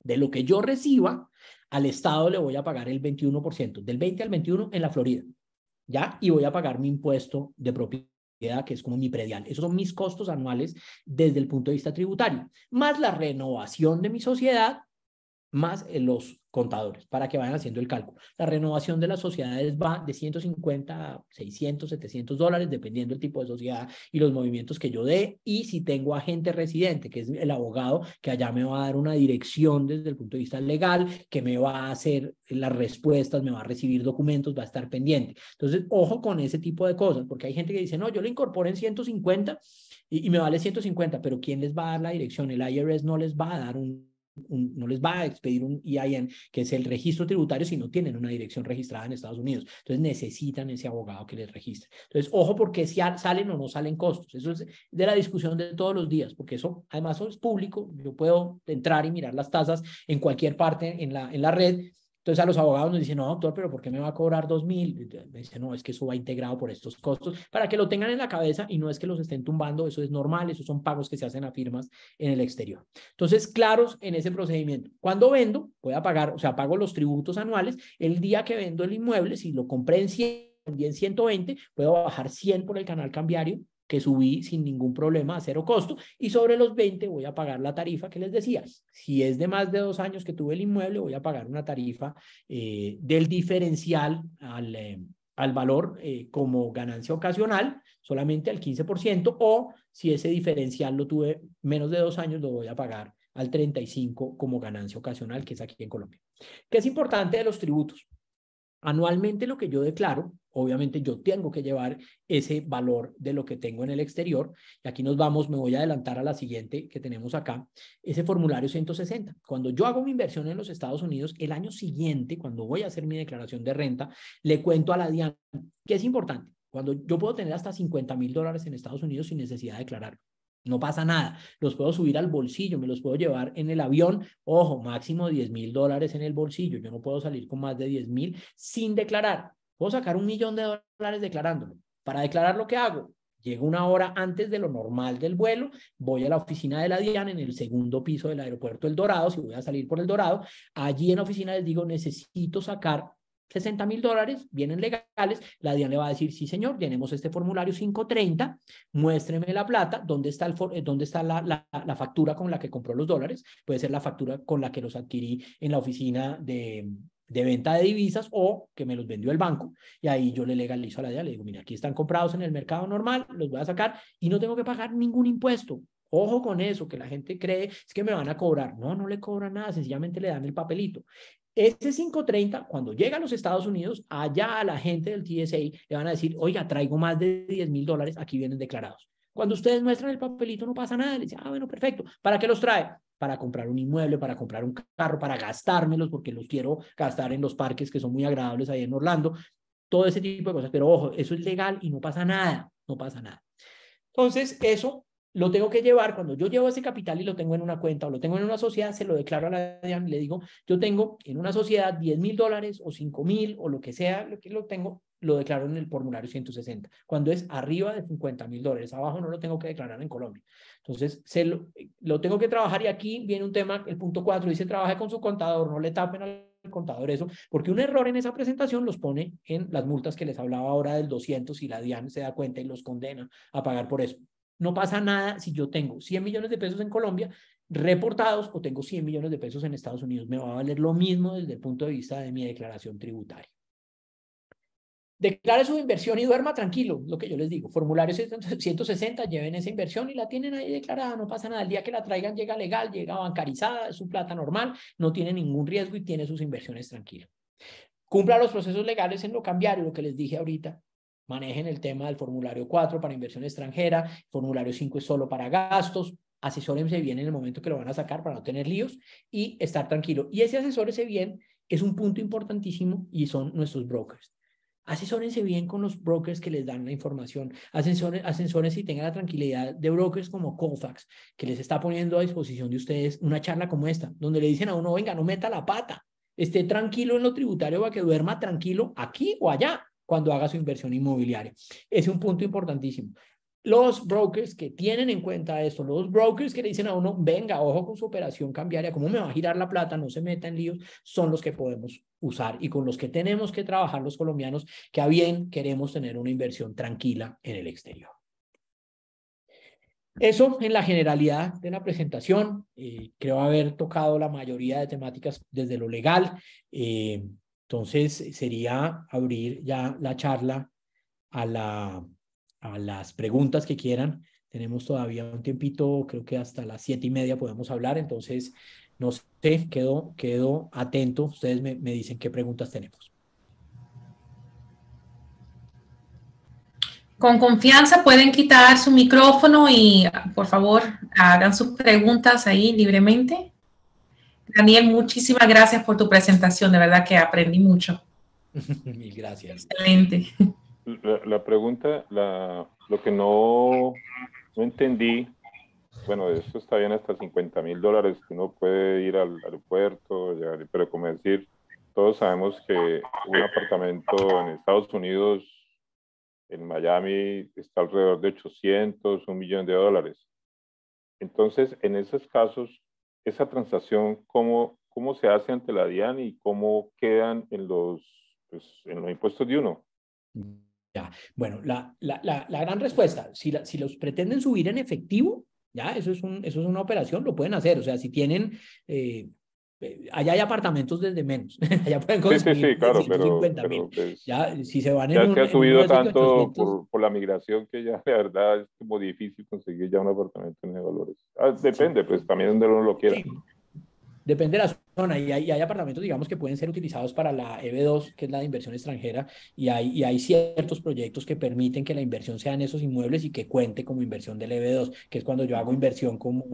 De lo que yo reciba, al Estado le voy a pagar el 21%, del 20 al 21 en la Florida, ¿ya? Y voy a pagar mi impuesto de propiedad, que es como mi predial. Esos son mis costos anuales desde el punto de vista tributario, más la renovación de mi sociedad, más los contadores, para que vayan haciendo el cálculo. La renovación de las sociedades va de 150 a 600, $700, dependiendo del tipo de sociedad y los movimientos que yo dé, y si tengo agente residente, que es el abogado, que allá me va a dar una dirección desde el punto de vista legal, que me va a hacer las respuestas, me va a recibir documentos, va a estar pendiente. Entonces, ojo con ese tipo de cosas, porque hay gente que dice, no, yo le incorporo en 150 y me vale 150, pero ¿quién les va a dar la dirección? El IRS no les va a dar no les va a expedir un EIN, que es el registro tributario, si no tienen una dirección registrada en Estados Unidos. Entonces necesitan ese abogado que les registre. Entonces, ojo, porque si salen o no salen costos. Eso es de la discusión de todos los días, porque eso además es público. Yo puedo entrar y mirar las tasas en cualquier parte en la red. Entonces a los abogados nos dicen, no, doctor, pero ¿por qué me va a cobrar 2.000? Me dicen, no, es que eso va integrado por estos costos, para que lo tengan en la cabeza y no es que los estén tumbando, eso es normal, esos son pagos que se hacen a firmas en el exterior. Entonces, claros en ese procedimiento. Cuando vendo, voy a pagar, o sea, pago los tributos anuales. El día que vendo el inmueble, si lo compré en 100, vendí en 120, puedo bajar 100 por el canal cambiario, que subí sin ningún problema a cero costo, y sobre los 20 voy a pagar la tarifa que les decía. Si es de más de 2 años que tuve el inmueble, voy a pagar una tarifa del diferencial al valor como ganancia ocasional, solamente al 15%, o si ese diferencial lo tuve menos de 2 años, lo voy a pagar al 35% como ganancia ocasional, que es aquí en Colombia. ¿Qué es importante de los tributos? Anualmente lo que yo declaro, obviamente yo tengo que llevar ese valor de lo que tengo en el exterior. Y aquí nos vamos, me voy a adelantar a la siguiente que tenemos acá, ese formulario 160. Cuando yo hago mi inversión en los Estados Unidos, el año siguiente, cuando voy a hacer mi declaración de renta, le cuento a la DIAN que es importante. Cuando yo puedo tener hasta $50,000 en Estados Unidos sin necesidad de declararlo. No pasa nada, los puedo subir al bolsillo, me los puedo llevar en el avión, ojo, máximo $10,000 en el bolsillo, yo no puedo salir con más de 10,000 sin declarar, puedo sacar $1,000,000 declarándolo. Para declarar, lo que hago, llego 1 hora antes de lo normal del vuelo, voy a la oficina de la DIAN en el segundo piso del aeropuerto El Dorado, si voy a salir por El Dorado, allí en la oficina les digo, necesito sacar $60,000, vienen legales, la DIAN le va a decir, sí señor, tenemos este formulario 530, muéstreme la plata, ¿dónde está la factura con la que compró los dólares? Puede ser la factura con la que los adquirí en la oficina de venta de divisas o que me los vendió el banco, y ahí yo le legalizo a la DIAN, le digo, mira, aquí están comprados en el mercado normal, los voy a sacar y no tengo que pagar ningún impuesto. Ojo con eso, que la gente cree es que me van a cobrar. No, no le cobran nada, sencillamente le dan el papelito. Ese 530, cuando llega a los Estados Unidos, allá a la gente del TSA le van a decir, oiga, traigo más de $10,000, aquí vienen declarados. Cuando ustedes muestran el papelito no pasa nada, le dicen, bueno, perfecto. ¿Para qué los trae? Para comprar un inmueble, para comprar un carro, para gastármelos, porque los quiero gastar en los parques que son muy agradables ahí en Orlando, todo ese tipo de cosas. Pero ojo, eso es legal y no pasa nada, no pasa nada. Entonces, eso lo tengo que llevar. Cuando yo llevo ese capital y lo tengo en una cuenta o lo tengo en una sociedad, se lo declaro a la DIAN y le digo, yo tengo en una sociedad $10,000 o 5,000 o lo que sea, lo que lo tengo, lo declaro en el formulario 160. Cuando es arriba de $50,000, abajo no lo tengo que declarar en Colombia. Entonces, lo tengo que trabajar, y aquí viene un tema, el punto 4, dice, trabaje con su contador, no le tapen al contador eso, porque un error en esa presentación los pone en las multas que les hablaba ahora del 200 y la DIAN se da cuenta y los condena a pagar por eso. No pasa nada si yo tengo 100 millones de pesos en Colombia reportados o tengo 100 millones de pesos en Estados Unidos. Me va a valer lo mismo desde el punto de vista de mi declaración tributaria. Declare su inversión y duerma tranquilo, lo que yo les digo. Formulario 160, lleven esa inversión y la tienen ahí declarada, no pasa nada. El día que la traigan llega legal, llega bancarizada, es su plata normal, no tiene ningún riesgo y tiene sus inversiones tranquilas. Cumpla los procesos legales en lo cambiario, lo que les dije ahorita. Manejen el tema del formulario 4 para inversión extranjera, formulario 5 es solo para gastos, asesórense bien en el momento que lo van a sacar para no tener líos y estar tranquilo. Y ese asesórese bien es un punto importantísimo y son nuestros brokers. Asesórense bien con los brokers que les dan la información. Asesórense y tengan la tranquilidad de brokers como Colfax, que les está poniendo a disposición de ustedes una charla como esta, donde le dicen a uno, venga, no meta la pata, esté tranquilo en lo tributario para que duerma tranquilo aquí o allá cuando haga su inversión inmobiliaria. Ese es un punto importantísimo. Los brokers que tienen en cuenta esto, los brokers que le dicen a uno, venga, ojo con su operación cambiaria, ¿cómo me va a girar la plata? No se meta en líos, son los que podemos usar y con los que tenemos que trabajar los colombianos que a bien queremos tener una inversión tranquila en el exterior. Eso en la generalidad de la presentación. Creo haber tocado la mayoría de temáticas desde lo legal. Entonces sería abrir ya la charla a las preguntas que quieran. Tenemos todavía un tiempito, creo que hasta las 7:30 podemos hablar, entonces no sé, quedo atento. Ustedes me dicen qué preguntas tenemos. Con confianza pueden quitar su micrófono y, por favor, hagan sus preguntas ahí libremente. Daniel, muchísimas gracias por tu presentación. De verdad que aprendí mucho. Mil gracias. Excelente. La pregunta, lo que no entendí, bueno, eso está bien hasta $50,000 que uno puede ir al aeropuerto, llegar, pero como decir, todos sabemos que un apartamento en Estados Unidos, en Miami, está alrededor de 800, $1 millón. Entonces, en esos casos, esa transacción, ¿cómo se hace ante la DIAN y cómo quedan en los impuestos de uno? Ya, bueno, la gran respuesta, si los pretenden subir en efectivo, ya, eso es una operación, lo pueden hacer. O sea, si tienen, allá hay apartamentos desde menos, allá pueden conseguir sí, claro, 150,000. pues, Ya, si se van ya se ha subido tanto 800, por la migración que ya, la verdad, es como difícil conseguir ya un apartamento en esos valores. Depende, sí, pues, también donde uno lo quiera. Sí. Depende de la zona y hay apartamentos, digamos, que pueden ser utilizados para la EB2, que es la de inversión extranjera, y hay ciertos proyectos que permiten que la inversión sea en esos inmuebles y que cuente como inversión del EB2, que es cuando yo hago inversión como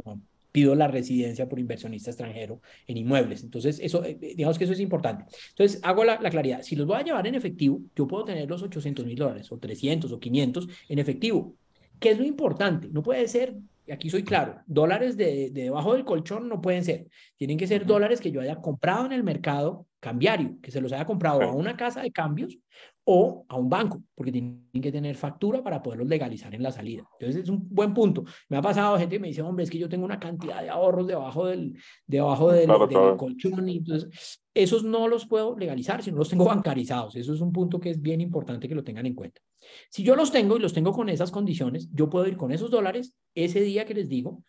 pido la residencia por inversionista extranjero en inmuebles. Entonces, eso, digamos que eso es importante. Entonces, hago la claridad. Si los voy a llevar en efectivo, yo puedo tener los $800,000 o 300 o 500 en efectivo. ¿Qué es lo importante? No puede ser, aquí soy claro, dólares de debajo del colchón no pueden ser. Tienen que ser dólares que yo haya comprado en el mercado cambiario, que se los haya comprado a una casa de cambios o a un banco, porque tienen que tener factura para poderlos legalizar en la salida. Entonces es un buen punto. Me ha pasado gente que me dice, hombre, es que yo tengo una cantidad de ahorros debajo del Claro. colchón, y entonces esos no los puedo legalizar, sino los tengo bancarizados. Eso es un punto que es bien importante que lo tengan en cuenta. Si yo los tengo y los tengo con esas condiciones, yo puedo ir con esos dólares ese día que les digo,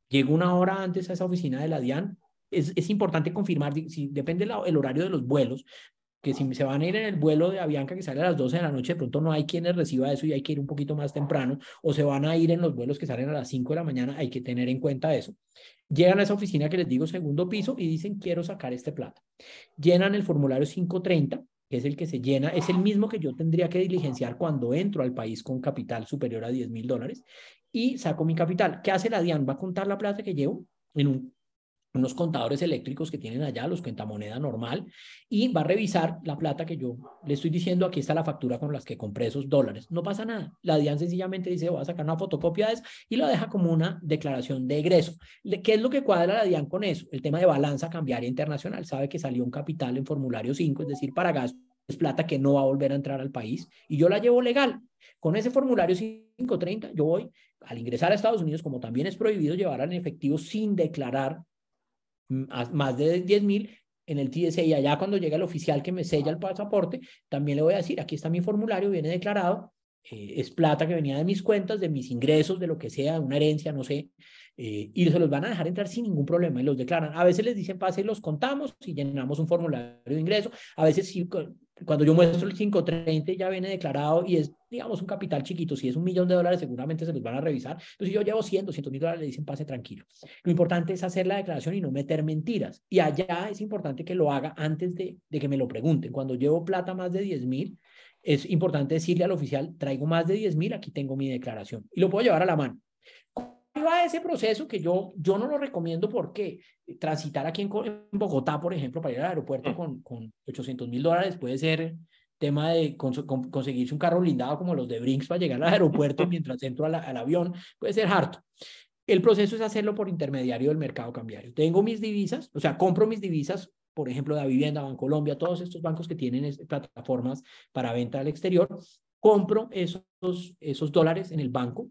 llego una hora antes a esa oficina de la DIAN. Es importante confirmar, si depende el horario de los vuelos, que si se van a ir en el vuelo de Avianca que sale a las 12 de la noche, de pronto no hay quienes reciba eso y hay que ir un poquito más temprano, o se van a ir en los vuelos que salen a las 5 de la mañana, hay que tener en cuenta eso. Llegan a esa oficina que les digo, segundo piso, y dicen, quiero sacar este plata. Llenan el formulario 530, que es el que se llena, es el mismo que yo tendría que diligenciar cuando entro al país con capital superior a $10,000 y saco mi capital. ¿Qué hace la DIAN? Va a contar la plata que llevo en unos contadores eléctricos que tienen allá, los cuentamoneda normal, y va a revisar la plata que yo le estoy diciendo, aquí está la factura con las que compré esos dólares. No pasa nada. La DIAN sencillamente dice, voy a sacar una fotocopia de eso y lo deja como una declaración de egreso. ¿Qué es lo que cuadra la DIAN con eso? El tema de balanza cambiaria internacional. Sabe que salió un capital en formulario 5, es decir, para gastos, es plata que no va a volver a entrar al país y yo la llevo legal. Con ese formulario 530, yo voy al ingresar a Estados Unidos, como también es prohibido llevar en efectivo sin declarar más de 10,000 en el TSA, y allá cuando llega el oficial que me sella el pasaporte, también le voy a decir, aquí está mi formulario, viene declarado, es plata que venía de mis cuentas, de mis ingresos, de lo que sea, una herencia, no sé, y se los van a dejar entrar sin ningún problema y los declaran. A veces les dicen, pase y los contamos y llenamos un formulario de ingreso, a veces sí, Cuando yo muestro el 530 ya viene declarado y es, digamos, un capital chiquito. Si es $1.000.000, seguramente se los van a revisar. Entonces, si yo llevo 100, $200.000, le dicen pase tranquilo. Lo importante es hacer la declaración y no meter mentiras. Y allá es importante que lo haga antes de que me lo pregunten. Cuando llevo plata más de 10.000, es importante decirle al oficial, traigo más de 10.000, aquí tengo mi declaración. Y lo puedo llevar a la mano. Va ese proceso que yo no lo recomiendo porque transitar aquí en Bogotá, por ejemplo, para ir al aeropuerto con $800.000 puede ser tema de conseguirse un carro blindado como los de Brinks para llegar al aeropuerto mientras entro al avión, puede ser harto. El proceso es hacerlo por intermediario del mercado cambiario. Tengo mis divisas, o sea, compro mis divisas, por ejemplo, de Vivienda, Bancolombia, todos estos bancos que tienen plataformas para venta al exterior, compro esos dólares en el banco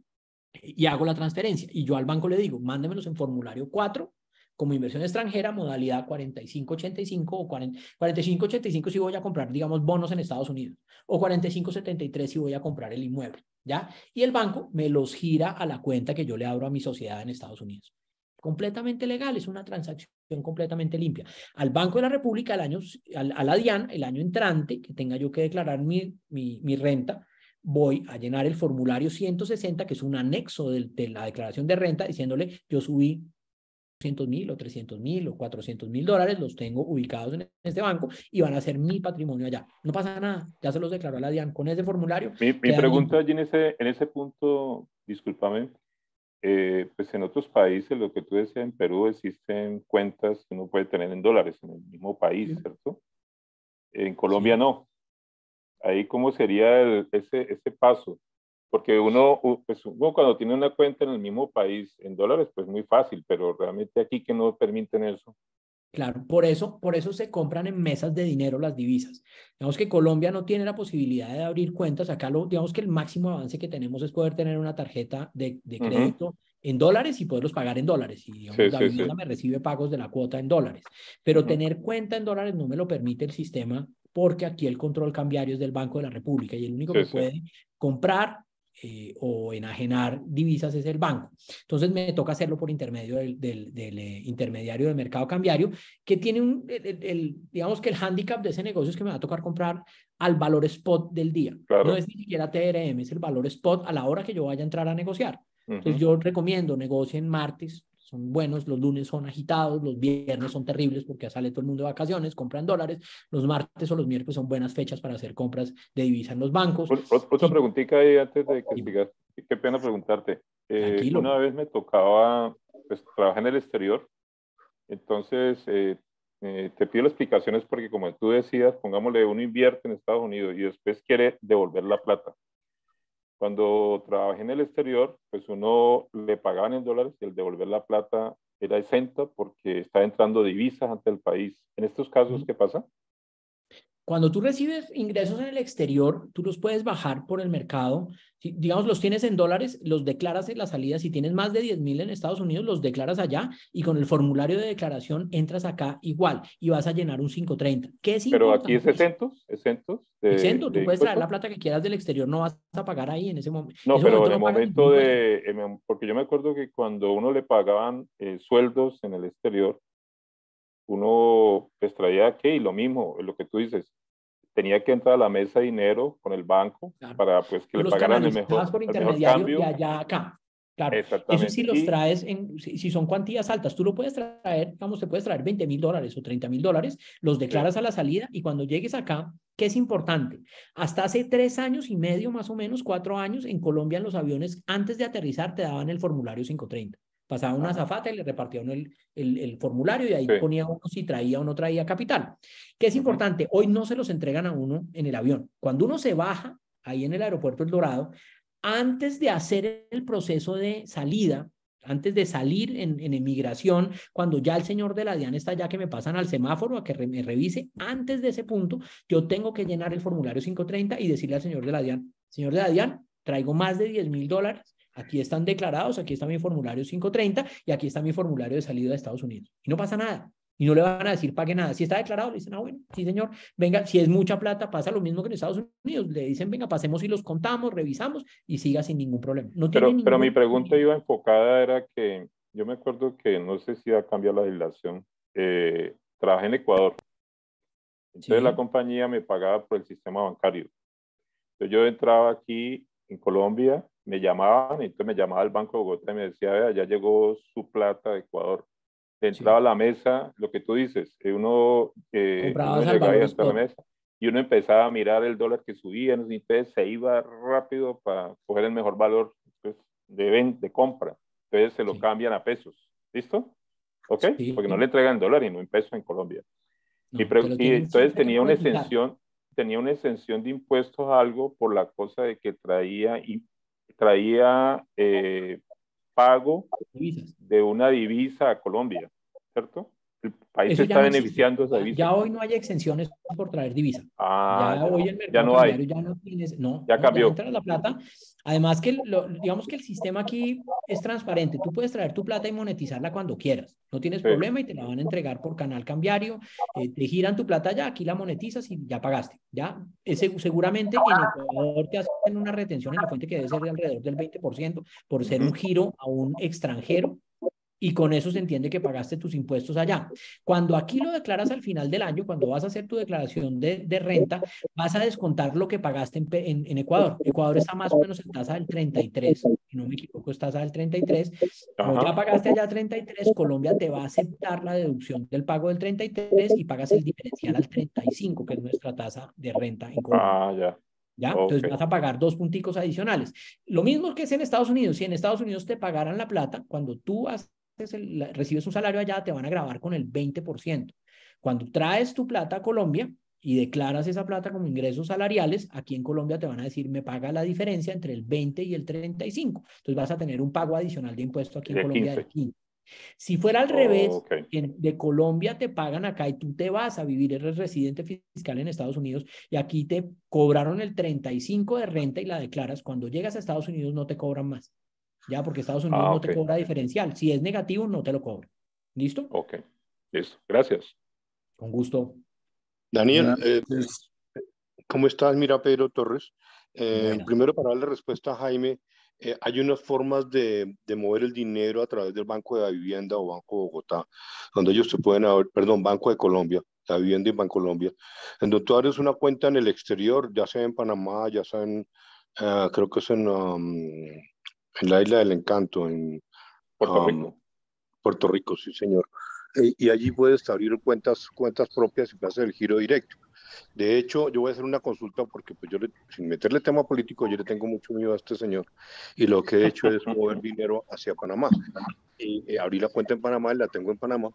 y hago la transferencia. Y yo al banco le digo, mándemelos en formulario 4 como inversión extranjera, modalidad 4585 o 4585 si voy a comprar, digamos, bonos en Estados Unidos, o 4573 si voy a comprar el inmueble, ¿ya? Y el banco me los gira a la cuenta que yo le abro a mi sociedad en Estados Unidos. Completamente legal, es una transacción completamente limpia. Al Banco de la República, a la DIAN, el año entrante, que tenga yo que declarar mi renta, voy a llenar el formulario 160, que es un anexo de la declaración de renta, diciéndole, yo subí $200.000 o $300.000 o $400.000, los tengo ubicados en este banco y van a ser mi patrimonio allá. No pasa nada, ya se los declaró a la DIAN. Con ese formulario. Mi pregunta allí en ese punto, discúlpame, pues en otros países, lo que tú decías, en Perú existen cuentas que uno puede tener en dólares en el mismo país, sí, ¿cierto? En Colombia sí. No. Ahí, ¿cómo sería ese paso? Porque uno cuando tiene una cuenta en el mismo país en dólares, pues muy fácil, pero realmente aquí que no permiten eso. Claro, por eso se compran en mesas de dinero las divisas. Digamos que Colombia no tiene la posibilidad de abrir cuentas. Acá digamos que el máximo avance que tenemos es poder tener una tarjeta de crédito en dólares y poderlos pagar en dólares. Y digamos, la vivienda me recibe pagos de la cuota en dólares. Pero tener cuenta en dólares no me lo permite el sistema porque aquí el control cambiario es del Banco de la República y el único que puede comprar o enajenar divisas es el banco. Entonces me toca hacerlo por intermedio del intermediario del mercado cambiario, que tiene digamos que el hándicap de ese negocio es que me va a tocar comprar al valor spot del día. Claro. No es ni siquiera TRM, es el valor spot a la hora que yo vaya a entrar a negociar. Entonces yo recomiendo negocien martes, son buenos, los lunes son agitados, los viernes son terribles porque sale todo el mundo de vacaciones, compran dólares, los martes o los miércoles son buenas fechas para hacer compras de divisa en los bancos. Otra preguntita ahí antes de que sigas, qué pena preguntarte. Una vez me tocaba, pues trabajar en el exterior, entonces te pido las explicaciones porque como tú decías, pongámosle, uno invierte en Estados Unidos y después quiere devolver la plata. Cuando trabajé en el exterior, pues uno le pagaban en dólares y el devolver la plata era exenta porque está entrando divisas ante el país. En estos casos, ¿qué pasa? Cuando tú recibes ingresos en el exterior, tú los puedes bajar por el mercado. Si, digamos, los tienes en dólares, los declaras en la salida. Si tienes más de 10.000 en Estados Unidos, los declaras allá y con el formulario de declaración entras acá igual y vas a llenar un 530. ¿Qué es Pero aquí es exentos. Exento, tú puedes traer la plata que quieras del exterior, no vas a pagar ahí en ese momento. No, pero en el momento porque yo me acuerdo que cuando uno le pagaban sueldos en el exterior, uno pues traía aquí y lo mismo, lo que tú dices, tenía que entrar a la mesa de dinero con el banco para pues que le pagaran el mejor cambio. De allá a acá. Claro, eso sí los traes, si son cuantías altas, tú lo puedes traer, vamos, te puedes traer $20.000 o $30.000, los declaras a la salida y cuando llegues acá, ¿qué es importante? Hasta hace 3 años y medio, más o menos, 4 años, en Colombia en los aviones, antes de aterrizar, te daban el formulario 530. Pasaba una azafata y le repartía uno el formulario y ahí ponía uno si traía o no traía capital. ¿Qué es importante? Hoy no se los entregan a uno en el avión. Cuando uno se baja, ahí en el aeropuerto El Dorado, antes de hacer el proceso de salida, antes de salir en emigración, cuando ya el señor de la DIAN está allá, que me pasan al semáforo a que me revise, antes de ese punto, yo tengo que llenar el formulario 530 y decirle al señor de la DIAN, traigo más de $10.000, aquí están declarados, aquí está mi formulario 530 y aquí está mi formulario de salida de Estados Unidos. Y no pasa nada. Y no le van a decir pague nada. Si está declarado, le dicen, bueno, sí señor, venga, si es mucha plata, pasa lo mismo que en Estados Unidos. Le dicen, venga, pasemos y los contamos, revisamos y siga sin ningún problema. No tiene pero mi pregunta iba enfocada, era que yo me acuerdo que, no sé si ha cambiado la legislación, trabajé en Ecuador. Entonces la compañía me pagaba por el sistema bancario. Entonces yo entraba aquí en Colombia, me llamaban, entonces me llamaba el Banco de Bogotá y me decía, vea, ya llegó su plata de Ecuador. Entraba a la mesa, lo que tú dices, que uno Comprabas al llegaba valor y hasta la spot. mesa y uno empezaba a mirar el dólar que subía, entonces se iba rápido para coger el mejor valor pues, de compra. Entonces se lo cambian a pesos. ¿Listo? ¿Ok? Sí. Porque no le entregan dólar y no en pesos en Colombia. No, Y entonces tenía una quitar. exención de impuestos algo por la cosa de que traía pago Divisas. de una divisa a Colombia, ¿cierto? El país se Eso ya está no existe. beneficiando de esa divisa. Ya hoy no hay exenciones por traer divisa. Ah, Ya hoy el ya mercado no cambiario hay, ya no tienes, no, ya ya cambió. entra la plata. Además que digamos que el sistema aquí es transparente. Tú puedes traer tu plata y monetizarla cuando quieras. No tienes Sí. problema y te la van a entregar por canal cambiario. Te giran tu plata ya, aquí la monetizas y ya pagaste. Ya, seguramente en Ecuador te hacen una retención en la fuente que debe ser de alrededor del 20% por ser un giro a un extranjero. Y con eso se entiende que pagaste tus impuestos allá. Cuando aquí lo declaras al final del año, cuando vas a hacer tu declaración de renta, vas a descontar lo que pagaste en Ecuador. Ecuador está más o menos en tasa del 33, si no me equivoco, es tasa del 33. Como ya pagaste allá 33, Colombia te va a aceptar la deducción del pago del 33 y pagas el diferencial al 35, que es nuestra tasa de renta en Colombia. Ah, ya. ¿Ya? Okay. Entonces vas a pagar 2 punticos adicionales. Lo mismo que es en Estados Unidos. Si en Estados Unidos te pagaran la plata, cuando tú recibes un salario allá, te van a gravar con el 20%. Cuando traes tu plata a Colombia y declaras esa plata como ingresos salariales, aquí en Colombia te van a decir, me paga la diferencia entre el 20 y el 35. Entonces vas a tener un pago adicional de impuesto aquí en Colombia de 15. Si fuera al revés, de Colombia te pagan acá y tú te vas a vivir, eres residente fiscal en Estados Unidos y aquí te cobraron el 35 de renta y la declaras, cuando llegas a Estados Unidos no te cobran más. Ya, porque Estados Unidos no te cobra diferencial. Si es negativo, no te lo cobra. ¿Listo? Ok, listo. Gracias. Con gusto. Daniel, ¿cómo estás? Mira, Pedro Torres. Primero, para darle respuesta a Jaime, hay unas formas de mover el dinero a través del Banco de la Vivienda o Banco de Bogotá, donde ellos te pueden, perdón, Banco de Colombia, la Vivienda y Bancolombia, en donde tú abres una cuenta en el exterior, ya sea en Panamá, ya sea en, creo que es en la Isla del Encanto, en Puerto Rico. Puerto Rico, sí, señor. Y allí puedes abrir cuentas propias y puedes hacer el giro directo. De hecho, yo voy a hacer una consulta porque pues yo, sin meterle tema político, yo le tengo mucho miedo a este señor y lo que he hecho es mover dinero hacia Panamá. Y abrí la cuenta en Panamá, la tengo en Panamá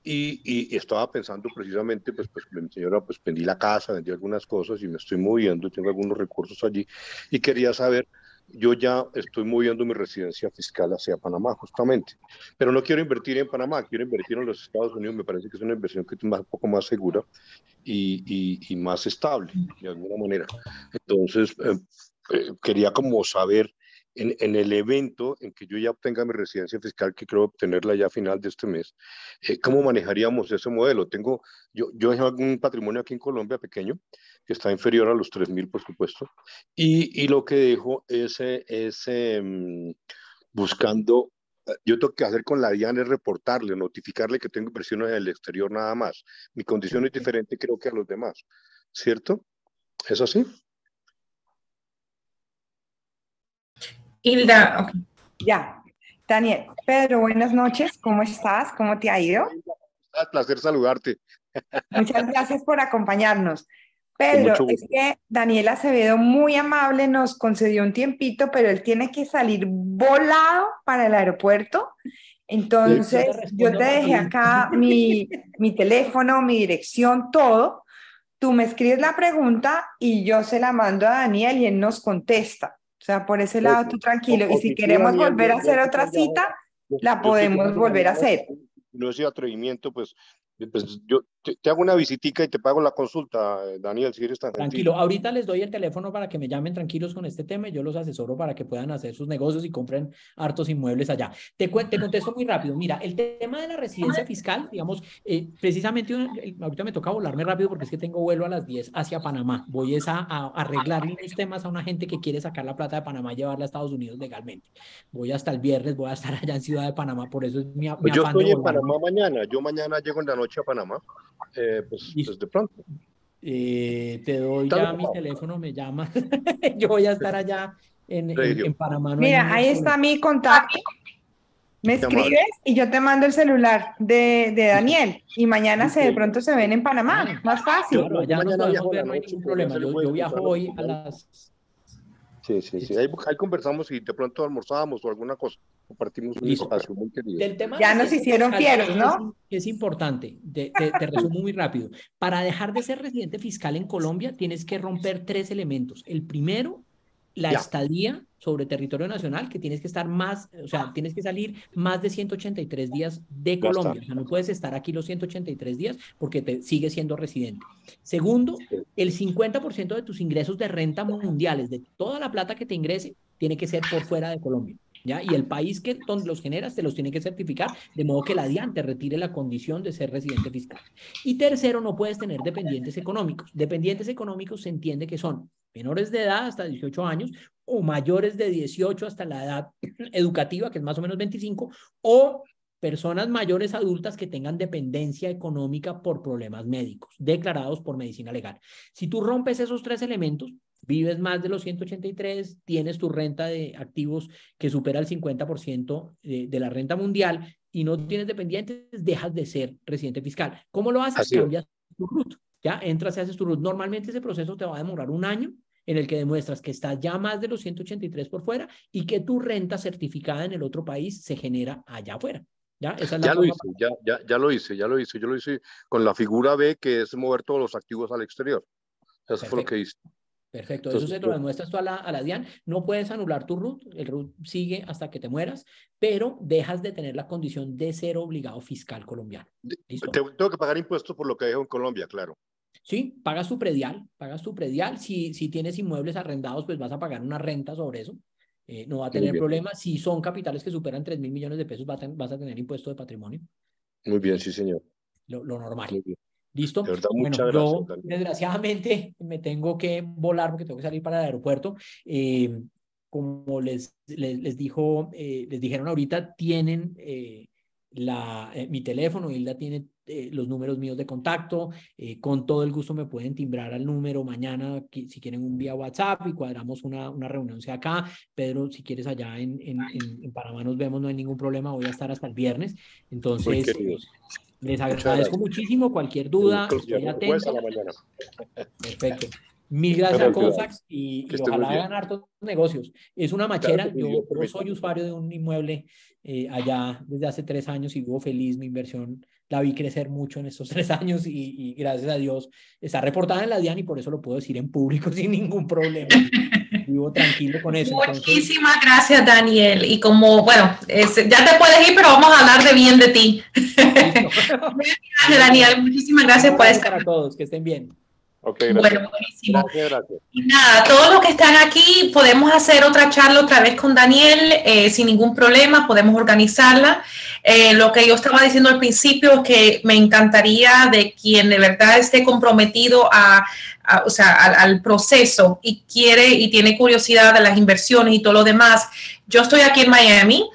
y estaba pensando precisamente, pues mi señora, pues vendí la casa, vendí algunas cosas y me estoy moviendo, tengo algunos recursos allí y quería saber, yo ya estoy moviendo mi residencia fiscal hacia Panamá justamente, pero no quiero invertir en Panamá, quiero invertir en los Estados Unidos, me parece que es una inversión que es un poco más segura y más estable, de alguna manera. Entonces, quería como saber, en el evento en que yo ya obtenga mi residencia fiscal, que creo obtenerla ya a final de este mes, ¿cómo manejaríamos ese modelo? Yo tengo un patrimonio aquí en Colombia pequeño, que está inferior a los 3.000, por supuesto, y lo que dejo es buscando, yo tengo que hacer con la DIAN es reportarle, notificarle que tengo inversiones en el exterior nada más. Mi condición es diferente creo que a los demás, ¿cierto? ¿Es así? Hilda. Okay. Ya. Daniel, Pedro, buenas noches. ¿Cómo estás? ¿Cómo te ha ido? Un placer saludarte. Muchas gracias por acompañarnos. Pedro, es que Daniel Acevedo, muy amable, nos concedió un tiempito, pero él tiene que salir volado para el aeropuerto. Entonces, yo te dejé acá mi teléfono, mi dirección, todo. Tú me escribes la pregunta y yo se la mando a Daniel y él nos contesta. O sea, por ese lado tú tranquilo. Y si queremos volver a hacer otra cita, la podemos volver a hacer. No es atrevimiento, pues yo te hago una visitica y te pago la consulta, Daniel, si eres tan tranquilo. Ahorita les doy el teléfono para que me llamen tranquilos con este tema y yo los asesoro para que puedan hacer sus negocios y compren hartos inmuebles allá. Te contesto muy rápido. Mira, el tema de la residencia fiscal, digamos, precisamente ahorita me toca volarme rápido porque es que tengo vuelo a las 10 hacia Panamá. Voy a arreglar unos temas a una gente que quiere sacar la plata de Panamá y llevarla a Estados Unidos legalmente. Voy hasta el viernes, voy a estar allá en Ciudad de Panamá, por eso es mi afán. Yo estoy en Panamá mañana, yo mañana llego en la noche a Panamá, pues de pronto. Te doy ya mi teléfono, me llamas. Yo voy a estar allá en Panamá. No mira, ahí está mi contacto. Me escribes y yo te mando el celular de Daniel y mañana de pronto se ven en Panamá, más fácil. Claro, ya nos podemos ver, no hay ningún problema. Yo viajo hoy a las... Sí. Ahí conversamos y de pronto almorzamos o alguna cosa. Compartimos un espacio muy querido. Del tema ya nos hicieron fieros, ¿no? Es importante, te resumo muy rápido. Para dejar de ser residente fiscal en Colombia tienes que romper 3 elementos. El primero, la estadía sobre territorio nacional, que tienes que estar más, o sea, tienes que salir más de 183 días de Colombia. O sea, no puedes estar aquí los 183 días porque te sigues siendo residente. Segundo, el 50% de tus ingresos de renta mundiales, de toda la plata que te ingrese, tiene que ser por fuera de Colombia. ¿Ya? Y el país donde los generas te los tiene que certificar, de modo que la DIAN te retire la condición de ser residente fiscal. Y tercero, no puedes tener dependientes económicos. Dependientes económicos se entiende que son menores de edad hasta 18 años o mayores de 18 hasta la edad educativa, que es más o menos 25, o personas mayores adultas que tengan dependencia económica por problemas médicos, declarados por medicina legal. Si tú rompes esos 3 elementos, vives más de los 183, tienes tu renta de activos que supera el 50% de la renta mundial y no tienes dependientes, dejas de ser residente fiscal. ¿Cómo lo haces? Cambias tu RUT. Ya entras y haces tu RUT. Normalmente ese proceso te va a demorar 1 año en el que demuestras que estás ya más de los 183 por fuera y que tu renta certificada en el otro país se genera allá afuera. ¿Ya? Esa es la lo hice, ya lo hice. Yo lo hice con la figura B, que es mover todos los activos al exterior. Eso fue lo que hice. Perfecto, entonces, eso se lo demuestras tú a la DIAN. No puedes anular tu RUT, el RUT sigue hasta que te mueras, pero dejas de tener la condición de ser obligado fiscal colombiano. ¿Listo? Tengo que pagar impuestos por lo que dejo en Colombia, claro. Sí, pagas tu predial. Si tienes inmuebles arrendados, pues vas a pagar una renta sobre eso. No va a tener problema. Si son capitales que superan 3.000 millones de pesos, vas a tener impuesto de patrimonio. Muy bien, sí, señor. Lo normal. Muy bien. ¿Listo? De verdad, muchas gracias, yo desgraciadamente me tengo que volar porque tengo que salir para el aeropuerto. Como les dijeron ahorita, tienen mi teléfono, Hilda tiene los números míos de contacto. Con todo el gusto me pueden timbrar al número mañana si quieren un vía WhatsApp y cuadramos una reunión sea acá. Pedro, si quieres allá en Panamá nos vemos, no hay ningún problema, voy a estar hasta el viernes. Entonces... Les agradezco muchísimo. Cualquier duda, estoy atento. Perfecto. Mil gracias a Colfax y ojalá hagan hartos negocios. Es una machera. Yo soy usuario de un inmueble allá desde hace 3 años y vivo feliz. Mi inversión la vi crecer mucho en estos 3 años y gracias a Dios está reportada en la DIAN y por eso lo puedo decir en público sin ningún problema. Vivo tranquilo con eso. Muchísimas gracias, Daniel. Y como, bueno, ya te puedes ir, pero vamos a hablar de bien de ti. Daniel, muchísimas gracias por estar. Para todos, que estén bien. Okay, gracias. Bueno, buenísimo. Gracias. Y nada, todos los que están aquí, podemos hacer otra charla otra vez con Daniel sin ningún problema, podemos organizarla. Lo que yo estaba diciendo al principio es que me encantaría de quien de verdad esté comprometido al proceso y quiere y tiene curiosidad de las inversiones y todo lo demás. Yo estoy aquí en Miami,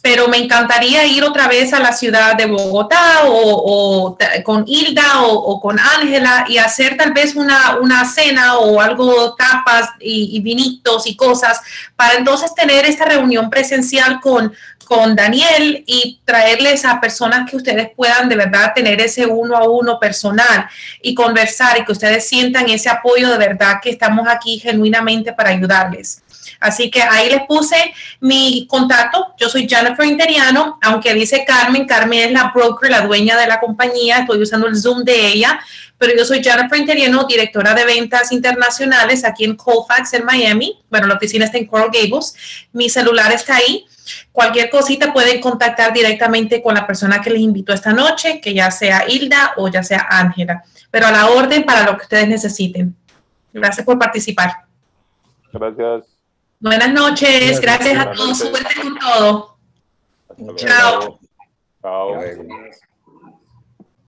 pero me encantaría ir otra vez a la ciudad de Bogotá o con Hilda o con Ángela y hacer tal vez una cena o algo, tapas y vinitos y cosas, para entonces tener esta reunión presencial con Daniel y traerles a personas que ustedes puedan de verdad tener ese 1-a-1 personal y conversar y que ustedes sientan ese apoyo de verdad que estamos aquí genuinamente para ayudarles. Así que ahí les puse mi contacto. Yo soy Jennifer Interiano, aunque dice Carmen. Carmen es la broker, la dueña de la compañía. Estoy usando el Zoom de ella, pero yo soy Jennifer Interiano, directora de ventas internacionales aquí en Colfax, en Miami. Bueno, la oficina está en Coral Gables. Mi celular está ahí. Cualquier cosita pueden contactar directamente con la persona que les invitó esta noche, que ya sea Hilda o ya sea Ángela. Pero a la orden para lo que ustedes necesiten. Gracias por participar. Gracias. Buenas noches, gracias a todos, suerte con todo. Chao. Chao.